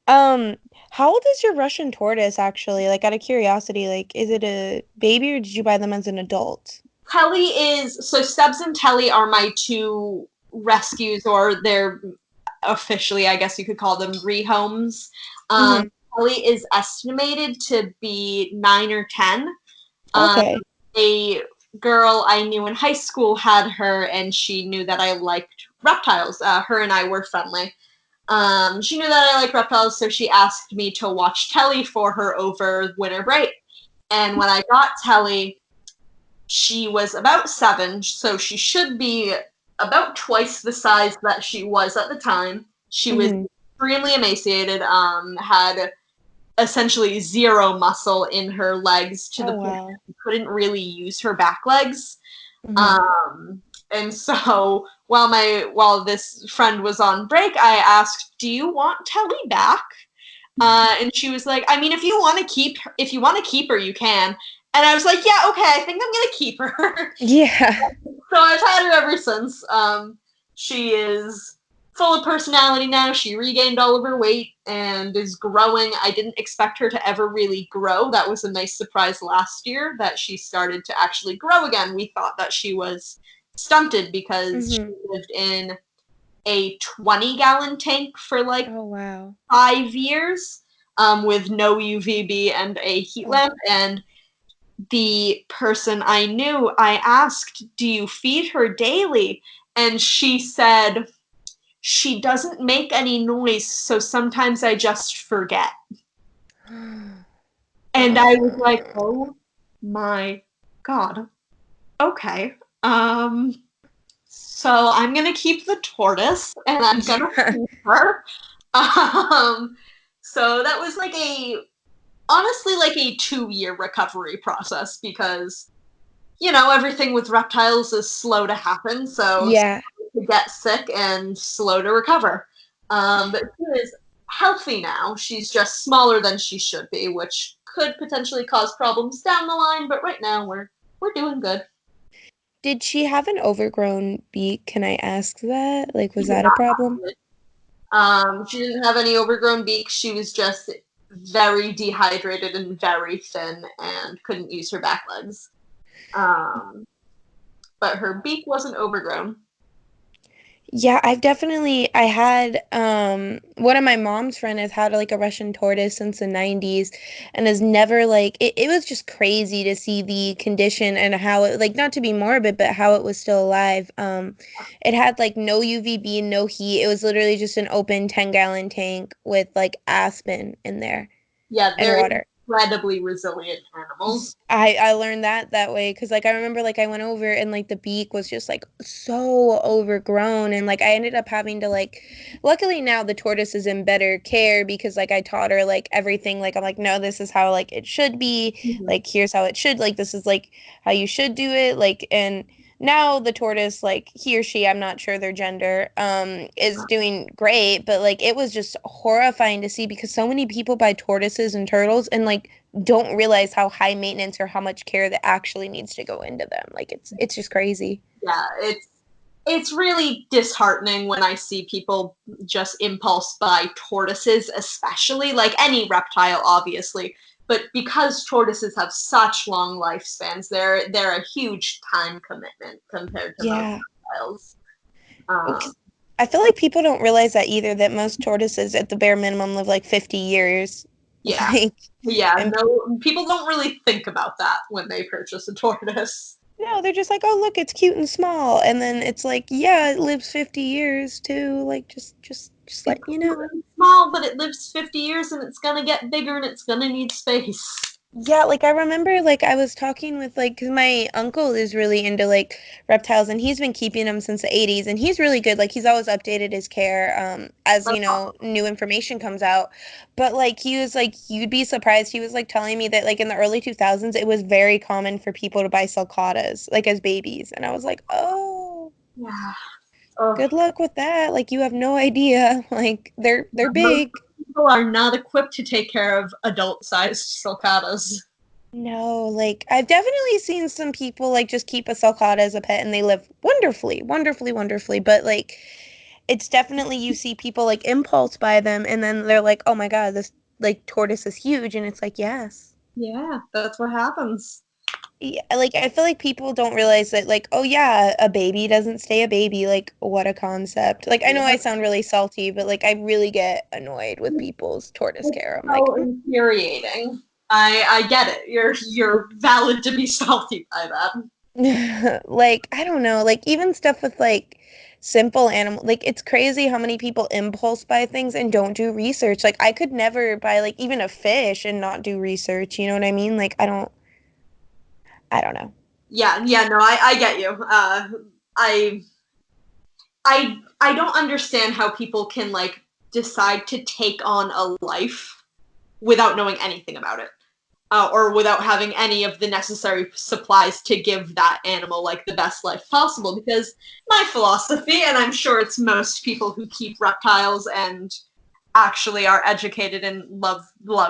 Um, how old is your Russian tortoise actually? Like out of curiosity, like is it a baby or did you buy them as an adult? Stubbs and Telly are my two rescues, or they're officially, I guess you could call them rehomes. Mm-hmm. Telly is estimated to be 9 or 10. Um, Okay. a girl I knew in high school had her, and she knew that I liked reptiles. Her and I were friendly. She knew that I like reptiles, so she asked me to watch Telly for her over winter break. And when I got Telly, she was about 7, so she should be about twice the size that she was at the time. She was Mm-hmm. extremely emaciated, had essentially zero muscle in her legs to Oh the point that wow. she couldn't really use her back legs. Mm-hmm. And so while this friend was on break, I asked, "Do you want Telly back?" And she was like, "I mean, if you want to keep her, you can." And I was like, "Yeah, okay, I think I'm gonna keep her." Yeah. So I've had her ever since. She is full of personality now. She regained all of her weight and is growing. I didn't expect her to ever really grow. That was a nice surprise last year that she started to actually grow again. We thought that she was stunted because she Mm-hmm. lived in a 20-gallon tank for like Oh wow. 5 years, with no UVB and a heat Oh. lamp. And the person I knew, I asked, "Do you feed her daily?" And she said, "She doesn't make any noise, so sometimes I just forget." And I was like, Oh. "Oh my God. Okay. Um, so I'm gonna keep the tortoise and I'm gonna Yeah. feed her." Um, so that was like a honestly like a 2 year recovery process because everything with reptiles is slow to happen, so Yeah. slow to get sick and slow to recover. But she is healthy now. She's just smaller than she should be, which could potentially cause problems down the line. But right now, we're doing good. Did she have an overgrown beak? Can I ask that? Like, She was did that a not problem? have it. She didn't have any overgrown beak. She was just very dehydrated and very thin and couldn't use her back legs. Um, but her beak wasn't overgrown. Yeah, I had one of my mom's friend has had like a Russian tortoise since the 90s and has never like it was just crazy to see the condition and how it like not to be morbid, but how it was still alive. It had like no UVB, no heat. It was literally just an open 10-gallon tank with like aspen in there Yeah, and they're water. incredibly resilient animals. I learned that way because like I remember like I went over and like the beak was just like so overgrown and like I ended up having to like luckily now the tortoise is in better care because like I taught her like everything like I'm like no this is how like it should be Mhm. like here's how it should like this is like how you should do it like and now the tortoise like he or she I'm not sure their gender is doing great but like it was just horrifying to see because so many people buy tortoises and turtles and like don't realize how high maintenance or how much care that actually needs to go into them. Like it's just crazy. Yeah, it's really disheartening when I see people just impulse buy tortoises, especially like any reptile, obviously. But because tortoises have such long lifespans, they're a huge time commitment compared to most Yeah. reptiles. Well, Um, 'cause I feel like people don't realize that either, that most tortoises at the bare minimum live like 50 years. yeah, Like, yeah. and No, people don't really think about that when they purchase a tortoise. no, they're just like, oh, look, it's cute and small. And then it's like, yeah, it lives 50 years too. Like, just It's let you know. small, but it lives 50 years and it's gonna get bigger and it's gonna need space. Yeah, like I remember like I was talking with like 'cause my uncle is really into like reptiles and he's been keeping them since the 80s and he's really good. Like he's always updated his care as That's you know new information comes out. But like he was like you'd be surprised. He was like telling me that like in the early 2000s it was very common for people to buy sulcatas like as babies and I was like, "Oh, yeah. Oh, good luck with that. Like you have no idea. Like they're most big." people are not equipped to take care of adult-sized sulcatas. No, like I've definitely seen some people like just keep a sulcata as a pet and they live wonderfully, wonderfully, wonderfully. But like it's definitely you see people like impulse buy them and then they're like, oh my God, this like tortoise is huge. And it's like, yes. Yeah, that's what happens. Yeah, like I feel like people don't realize that like, oh yeah, a baby doesn't stay a baby. Like what a concept. Like I know I Yeah. sound really salty, but like I really get annoyed with people's tortoise It's care. I'm like, so infuriating. I get it. You're valid to be salty by that. like I don't know, like even stuff with like simple animal like it's crazy how many people impulse buy things and don't do research. Like I could never buy like even a fish and not do research, you know what I mean? Like I don't know. Yeah, yeah, no, I get you. I I don't understand how people can like decide to take on a life without knowing anything about it. Or without having any of the necessary supplies to give that animal like the best life possible. Because my philosophy, and I'm sure it's most people who keep reptiles and actually are educated and love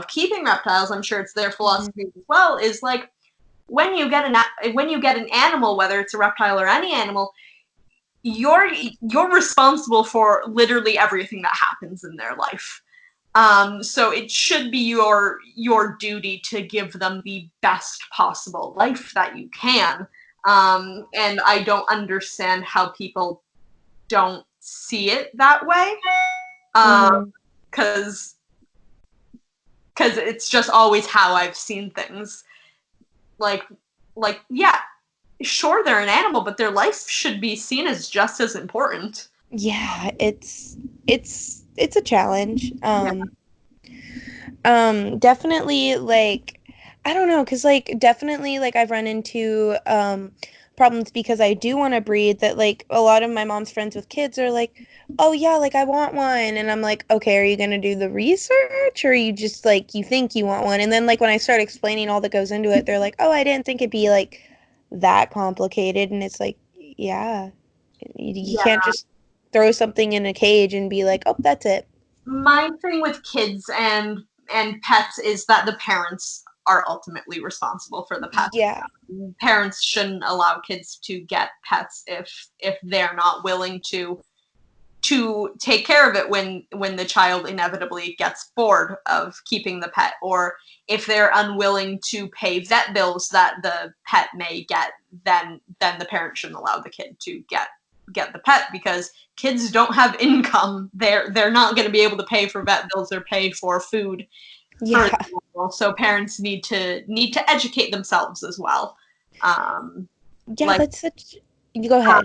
keeping reptiles, I'm sure it's their Mhm. philosophy as well, is like when you get an animal, whether it's a reptile or any animal, you're responsible for literally everything that happens in their life. So it should be your duty to give them the best possible life that you can. And I don't understand how people don't see it that way. Mhm. Because because it's just always how I've seen things. Like yeah, sure they're an animal, but their life should be seen as just as important. Yeah, it's a challenge. Yeah. Definitely like I don't know, 'cause like definitely like I've run into problems because I do want to breed that like a lot of my mom's friends with kids are like, "Oh yeah, like I want one." And I'm like, "Okay, are you going to do the research or are you just like you think you want one?" And then like when I start explaining all that goes into it, they're like, "Oh, I didn't think it'd be like that complicated." And it's like, "Yeah, you can't Yeah. just throw something in a cage and be like, "Oh, that's it." My thing with kids and pets is that the parents are ultimately responsible for the pet. Yeah. Parents shouldn't allow kids to get pets if they're not willing to take care of it when the child inevitably gets bored of keeping the pet, or if they're unwilling to pay vet bills that the pet may get, then the parent shouldn't allow the kid to get the pet, because kids don't have income. They're not going to be able to pay for vet bills or pay for food for Yeah. the animal. So parents need to educate themselves as well. Um, Yeah, like that's such you go ahead.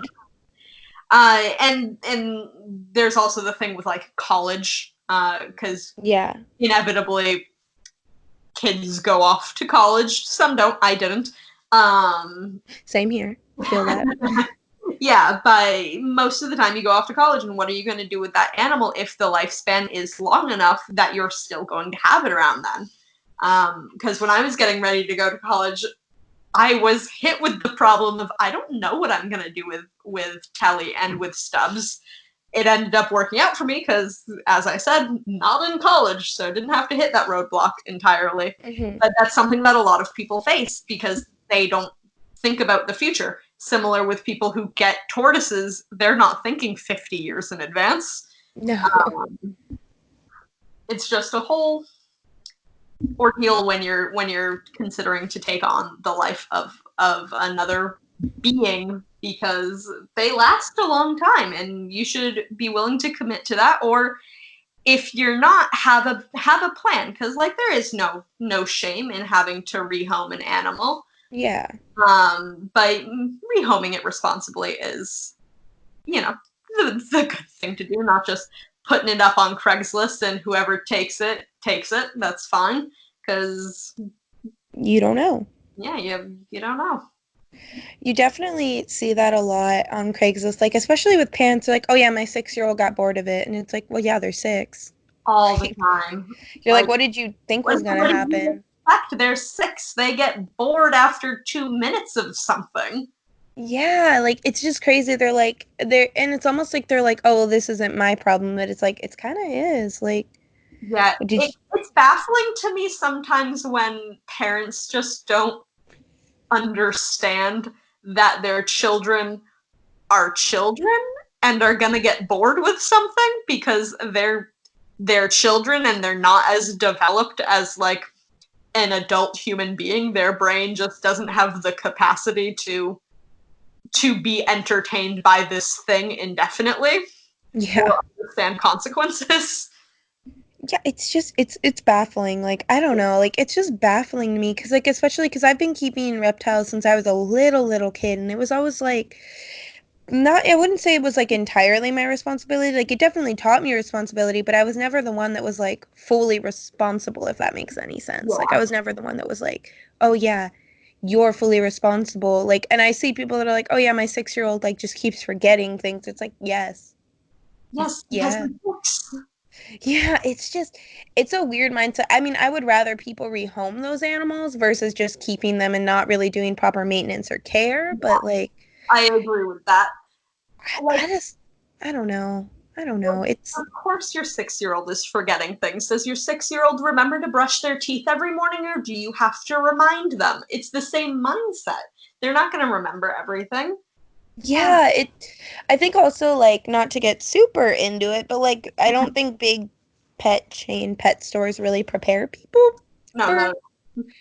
and there's also the thing with like college, because Yeah. inevitably kids go off to college. Some don't. I didn't. Um, Same here. Feel that. yeah, but most of the time you go off to college, and what are you going to do with that animal if the lifespan is long enough that you're still going to have it around then? Because when I was getting ready to go to college, I was hit with the problem of I don't know what I'm gonna do with Telly and with Stubbs. It ended up working out for me because, as I said, not in college, so I didn't have to hit that roadblock entirely. Hmm. But that's something that a lot of people face because they don't think about the future. Similar with people who get tortoises, they're not thinking 50 years in advance. No. Um, it's just a whole ordeal when you're considering to take on the life of another being, because they last a long time and you should be willing to commit to that, or if you're not, have a plan, because like there is no shame in having to rehome an animal, Yeah. but rehoming it responsibly is, you know, the good thing to do, not just putting it up on Craigslist and whoever takes it. That's fine, because You don't know. yeah, you don't know You definitely see that a lot on Craigslist, like especially with parents like, "Oh yeah, my 6-year-old got bored of it." And it's like, "Well, yeah, they're 6." all the time. You're like, Like "What did you think what was gonna what do you happen?" expect? They're six. They get bored after 2 minutes of something. Yeah, like it's just crazy. They're and it's almost like they're like, "Oh, well, this isn't my problem." But it's like it's kind of is. Like, Yeah, did you it's baffling to me sometimes when parents just don't understand that their children are children and are gonna get bored with something because they're children and they're not as developed as like an adult human being. Their brain just doesn't have the capacity to be entertained by this thing indefinitely Yeah. or understand consequences. Yeah, it's just it's baffling. Like, I don't know. Like, it's just baffling to me because like especially because I've been keeping reptiles since I was a little kid, and it was always like not I wouldn't say it was like entirely my responsibility. Like, it definitely taught me responsibility, but I was never the one that was like fully responsible, if that makes any sense. Like, I Yeah. was never the one that was like, "Oh yeah, you're fully responsible." Like, and I see people that are like, "Oh yeah, my 6-year-old like just keeps forgetting things." It's like, "Yes. Yes, because Yeah." the books. Yeah, it's just it's a weird mindset. I mean, I would rather people rehome those animals versus just keeping them and not really doing proper maintenance or care, but like I agree with that. Like, I just I don't know. I don't know. It's of course your 6-year-old is forgetting things. Does your 6-year-old remember to brush their teeth every morning, or do you have to remind them? It's the same mindset. They're not going to remember everything. And yeah, it I think also like not to get super into it, but like I don't think big pet stores really prepare people no, for no,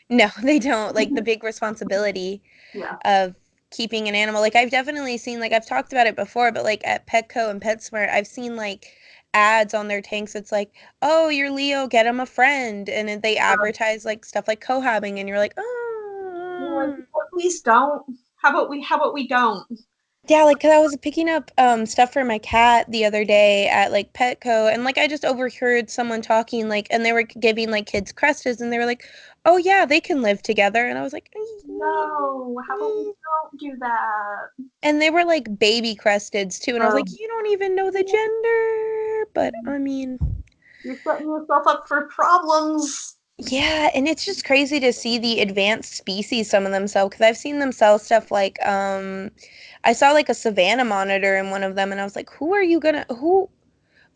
no, they don't. Like the big responsibility yeah. of keeping an animal. Like I've definitely seen like I've talked about it before, but like at Petco and PetSmart, I've seen like ads on their tanks. It's like, "Oh, you're Leo, get him a friend." And then they advertise like stuff like cohabbing and you're like, You're like, "Oh." please don't. How about we don't? Yeah, like 'cause I was picking up stuff for my cat the other day at like Petco and like I just overheard someone talking like and they were giving like kids crestas and they were like, "Oh yeah, they can live together." And I was like, no, how about we Mm. don't do that? And they were like baby cresteds too. And I was like, Um, you don't even know the gender. But I mean, you're setting yourself up for problems. yeah, and it's just crazy to see the advanced species some of them sell because I've seen them sell stuff like I saw like a savannah monitor in one of them and I was like, who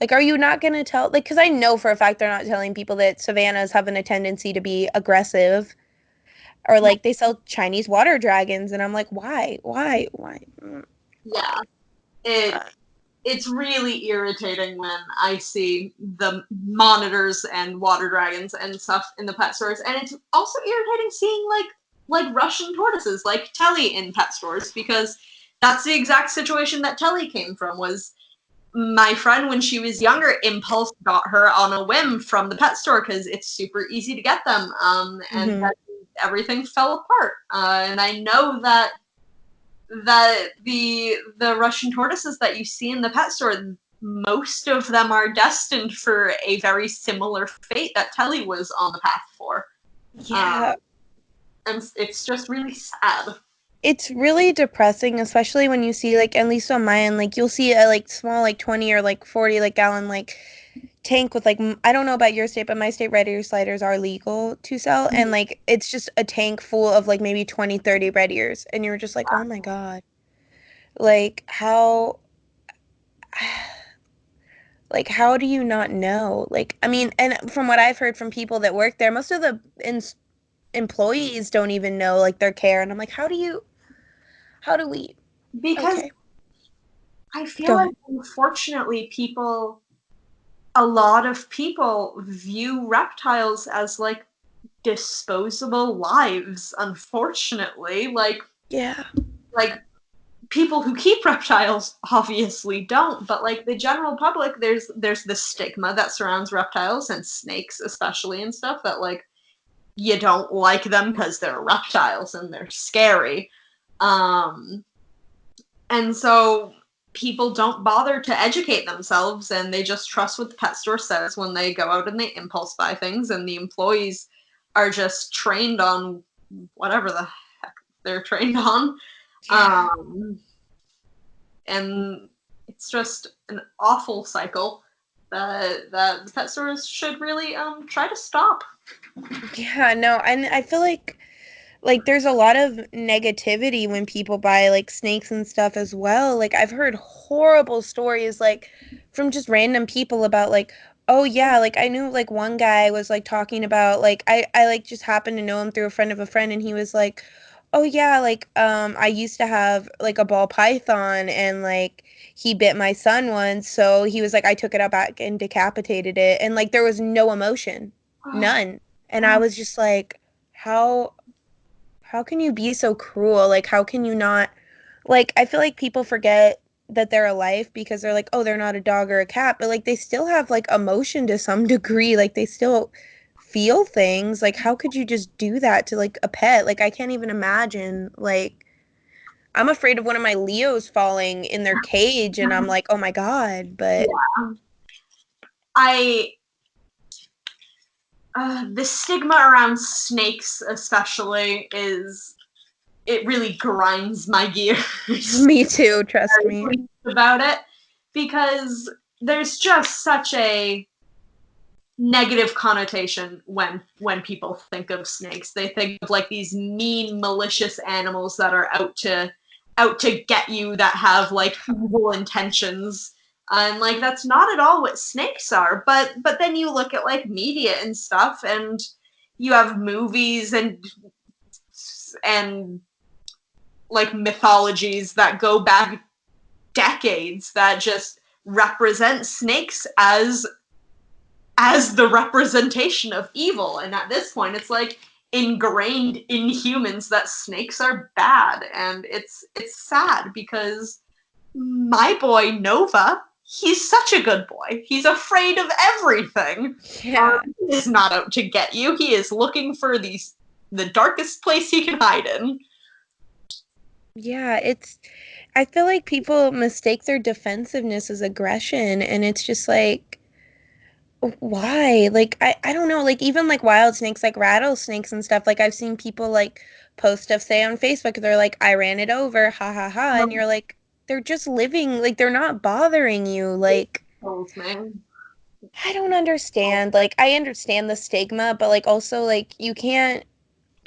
like are you not gonna tell like because I know for a fact they're not telling people that savannas have a tendency to be aggressive or like they sell Chinese water dragons and I'm like, why? Why? Yeah, it it's really irritating when I see the monitors and water dragons and stuff in the pet stores, and it's also irritating seeing like Russian tortoises, like Telly in pet stores, because that's the exact situation that Telly came from. Was my friend when she was younger, impulse got her on a whim from the pet store because it's super easy to get them, and Mm-hmm. then everything fell apart. And I know that the Russian tortoises that you see in the pet store, most of them are destined for a very similar fate that Telly was on the path for. Yeah, And it's just really sad. it's really depressing, especially when you see like at least on my end, like you'll see a like small like 20 or like 40 like gallon like tank with like I don't know about your state, but my state red ear sliders are legal to sell and like it's just a tank full of like maybe 20, 30 red ears and you're just like, "Oh my God." Like how do you not know? Like I mean, and from what I've heard from people that work there, most of the employees don't even know like their care and I'm like, how do we Because okay, I feel go like ahead. unfortunately a lot of people view reptiles as like disposable lives, unfortunately. Yeah. Like people who keep reptiles obviously don't, but like the general public, there's the stigma that surrounds reptiles and snakes especially and stuff, that like you don't like them because they're reptiles and they're scary. um and so people don't bother to educate themselves and they just trust what the pet store says when they go out and they impulse buy things, and the employees are just trained on whatever the heck they're trained on. Yeah. um and it's just an awful cycle that the pet stores should really try to stop. Yeah, no, and I feel like there's a lot of negativity when people buy like snakes and stuff as well. Like I've heard horrible stories like from just random people about like, oh yeah, like I knew like one guy was like talking about like I like just happened to know him through a friend of a friend and he was like, "Oh yeah, like I used to have like a ball python and like he bit my son once, so he was like I took it out back and decapitated it." And like there was no emotion. None. And I was just like, how can you be so cruel? Like, how can you not? Like, I feel like people forget that they're alive because they're like, oh, they're not a dog or a cat, but like they still have like emotion to some degree. Like, they still feel things. Like, how could you just do that to like a pet? Like, I can't even imagine. Like, I'm afraid of one of my Leos falling in their cage, and I'm like, oh my God. But Yeah, I the stigma around snakes especially is, it really grinds my gears me too, trust me. about it, because there's just such a negative connotation when people think of snakes. They think of like these mean, malicious animals that are out to get you, that have like evil intentions. And like that's not at all what snakes are. But then you look at like media and stuff, and you have movies and like mythologies that go back decades that just represent snakes as the representation of evil. And at this point, it's like ingrained in humans that snakes are bad, and it's sad because my boy Nova, he's such a good boy. He's afraid of everything. Yeah. He is not out to get you. He is looking for the darkest place he can hide in. Yeah, I feel like people mistake their defensiveness as aggression, and it's just like, why? Like I don't know, like even like wild snakes, like rattlesnakes and stuff, like I've seen people like post stuff say on Facebook, they're like, I ran it over, ha ha ha, and you're like, they're just living, like they're not bothering you. Like Kills me. I don't understand. Like I understand the stigma, but like also like you can't,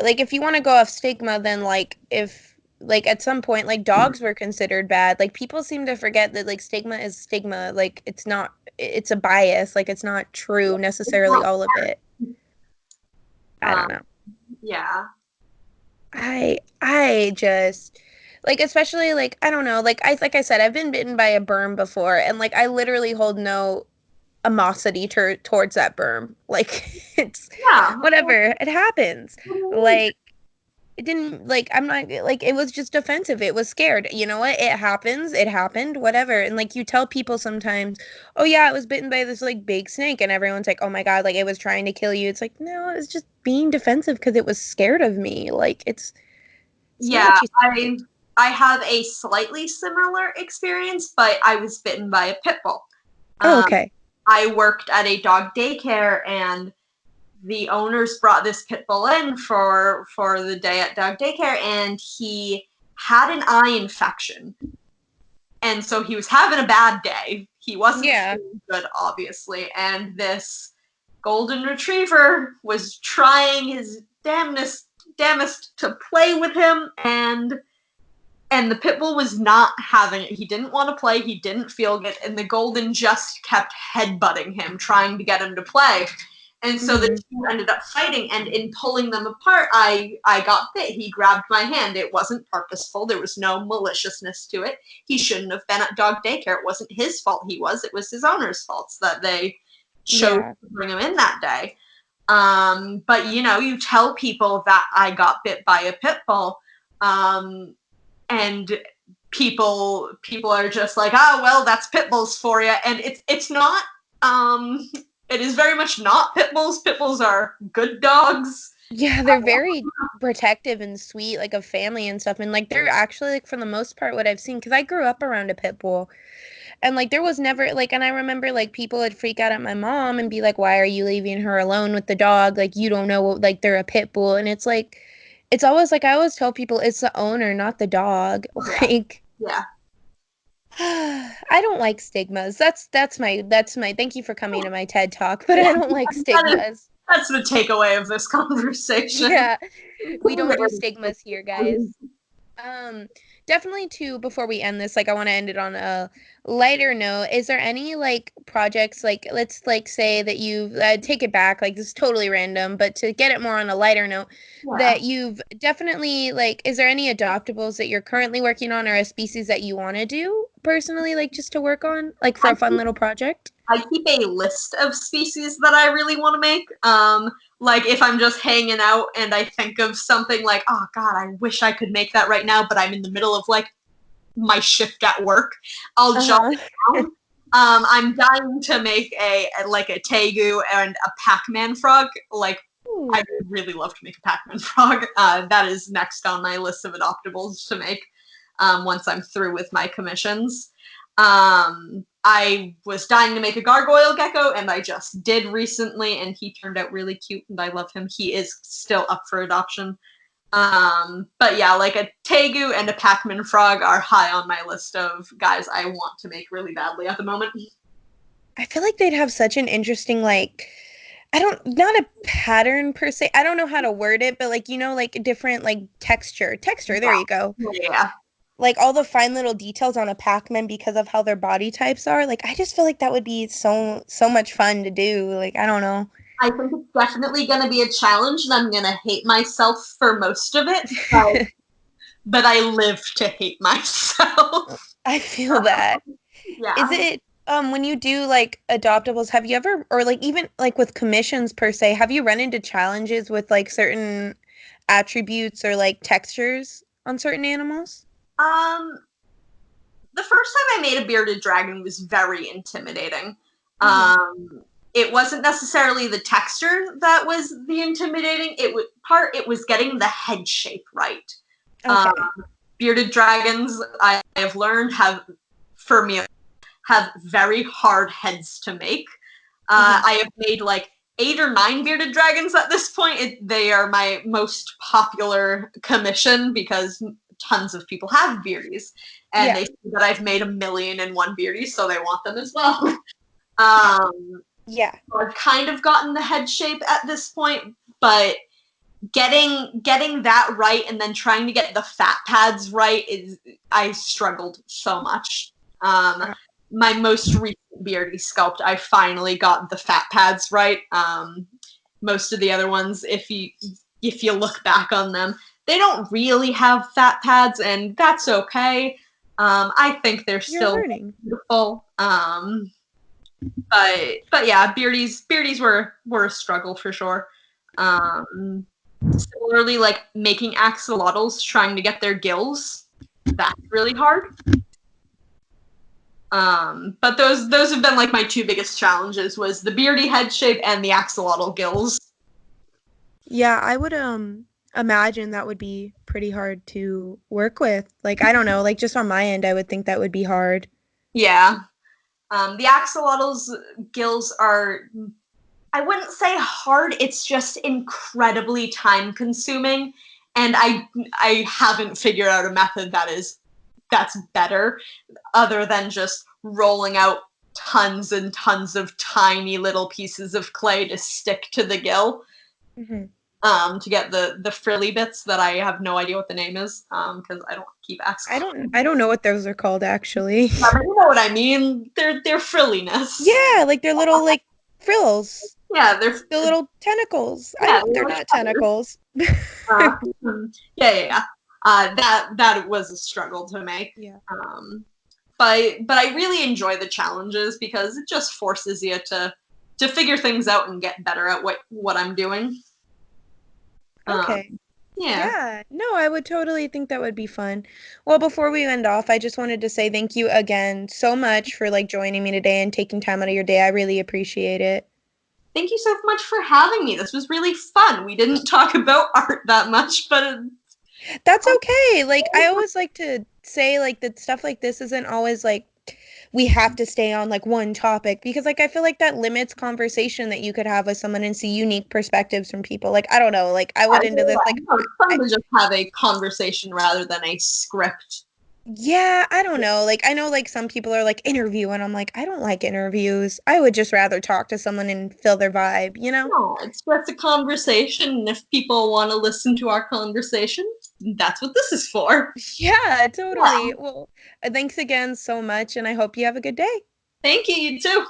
like if you want to go off stigma, then like if like at some point like dogs were considered bad, like people seem to forget that like stigma is stigma, like it's not, it's a bias, like it's not true necessarily all of it. I Um, don't know. yeah. I just like, especially like I don't know, like I said, I've been bitten by a berm before, and like I literally hold no animosity towards that berm. Like it's Yeah. whatever, it happens. Like it didn't, like I'm not like, it was just offensive. It was scared. You know what? It happens. It happened, whatever. And like you tell people sometimes, "Oh yeah, I was bitten by this like big snake." And everyone's like, "Oh my God, like it was trying to kill you." It's like, "No, it was just being defensive because it was scared of me." Like it's not Yeah, what you think. I have a slightly similar experience, but I was bitten by a pit bull. Oh, Um, okay. I worked at a dog daycare, and the owners brought this pit bull in for the day at dog daycare, and he had an eye infection, and so he was having a bad day. He wasn't Yeah. feeling good, obviously, and this golden retriever was trying his damnest to play with him, and the pit bull was not having it. He didn't want to play. He didn't feel good, and the golden just kept headbutting him, trying to get him to play. And so the Hmm. two ended up fighting, and in pulling them apart, I got bit. He grabbed my hand. It wasn't purposeful. There was no maliciousness to it. He shouldn't have been at dog daycare. It wasn't his fault. It was his owner's fault that they chose Yeah. to bring him in that day. But you know, you tell people that I got bit by a pit bull, um, and people are just like, oh well, that's pit bulls for you, and it's not. Um, it is very much not pit bulls. Pit bulls are good dogs. Yeah, they're very protective and sweet, like of family and stuff. And like they're actually like for the most part what I've seen, because I grew up around a pit bull. And like there was never like, and I remember like people would freak out at my mom and be like, "Why are you leaving her alone with the dog? Like you don't know what, like they're a pit bull." And it's like it's always like I always tell people it's the owner, not the dog. Yeah, Like yeah. I don't like stigmas. That's my thank you for coming to my TED Talk, but I don't like That is, stigmas. that's the takeaway of this conversation. Yeah. We don't do stigmas here, guys. Um, Definitely too, before we end this, like I want to end it on a lighter note. Is there any like projects, like let's like say that you've take it back, like this is totally random, but to get it more on a lighter note, Yeah. that you've definitely like, is there any adoptables that you're currently working on or a species that you want to do personally, like just to work on, like for I a fun little project? I keep a list of species that I really want to make. Like if I'm just hanging out and I think of something like, oh god, I wish I could make that right now, but I'm in the middle of like my shift at work, I'll jot Uh-huh. it down. I'm dying to make a like a tegu and a Pac-Man frog. Like I Ooh. would really love to make a Pac-Man frog. That is next on my list of adoptables to make once I'm through with my commissions. I was dying to make a gargoyle gecko, and I just did recently, and he turned out really cute, and I love him. He is still up for adoption. But yeah, like a tegu and a Pac-Man frog are high on my list of guys I want to make really badly at the moment. I feel like they'd have such an interesting like, I don't, not a pattern per se. I don't know how to word it, but like like different like texture. Texture, there you go. Yeah, Like all the fine little details on a Pac-Man because of how their body types are. Like I just feel like that would be so much fun to do. Like I don't know. I think it's definitely going to be a challenge, and I'm going to hate myself for most of it. But I live to hate myself. I feel that. Is Yeah. it when you do like adoptables, have you ever, or like even like with commissions per se, have you run into challenges with like certain attributes or like textures on certain animals? Um, the first time I made a bearded dragon was very intimidating. Hmm. It wasn't necessarily the texture that was the intimidating. It was getting the head shape right. Um, Okay. Bearded dragons, I have learned, have for me have very hard heads to make. Hmm. I have made like 8 or 9 bearded dragons at this point. They are my most popular commission because tons of people have beardies, and Yeah. they see that I've made 1,000,001 beardies, so they want them as well. um, Yeah. so I've kind of gotten the head shape at this point, but getting that right and then trying to get the fat pads right is I struggled so much. Um, Yeah. my most recent beardy sculpt, I finally got the fat pads right. Most of the other ones, if you look back on them, they don't really have fat pads, and that's okay. I think they're You're still learning. beautiful. But yeah, beardies were a struggle for sure. Um, Similarly, like making axolotls, trying to get their gills, that's really hard. But those have been like my two biggest challenges was the beardy head shape and the axolotl gills. Yeah, I would imagine that would be pretty hard to work with. Like, I don't know, like just on my end, I would think that would be hard. Yeah. The axolotl's gills are, I wouldn't say hard, it's just incredibly time consuming. And I haven't figured out a method that's better other than just rolling out tons and tons of tiny little pieces of clay to stick to the gill, Hmm. to get the frilly bits that I have no idea what the name is, because I don't keep I asking. don't I don't know what those are called actually. Yeah, but you know what I mean. They're frilliness. Yeah, like they're little like frills. Yeah, they're The little tentacles. I yeah, don't, they're they're like not feathers. tentacles. Uh, yeah. That was a struggle to make. Yeah. Um, but I really enjoy the challenges because it just forces you to figure things out and get better at what I'm doing. Okay. Yeah. Yeah. No, I would totally think that would be fun. Well, before we end off, I just wanted to say thank you again so much for like joining me today and taking time out of your day. I really appreciate it. Thank you so much for having me. This was really fun. We didn't talk about art that much, but That's okay. Like I always like to say like that stuff like this isn't always like we have to stay on like one topic because like I feel like that limits conversation that you could have with someone and see unique perspectives from people. Like I don't know, like I yeah, went into this like it's fun I, to just have a conversation rather than a script. yeah, I don't know. Like I know like some people are like interview and I'm like I don't like interviews. I would just rather talk to someone and feel their vibe, you know? No, it's just a conversation, and if people want to listen to our conversation, that's what this is for. Yeah, Yeah. totally. Well, thanks again so much and I hope you have a good day. Thank you, you too.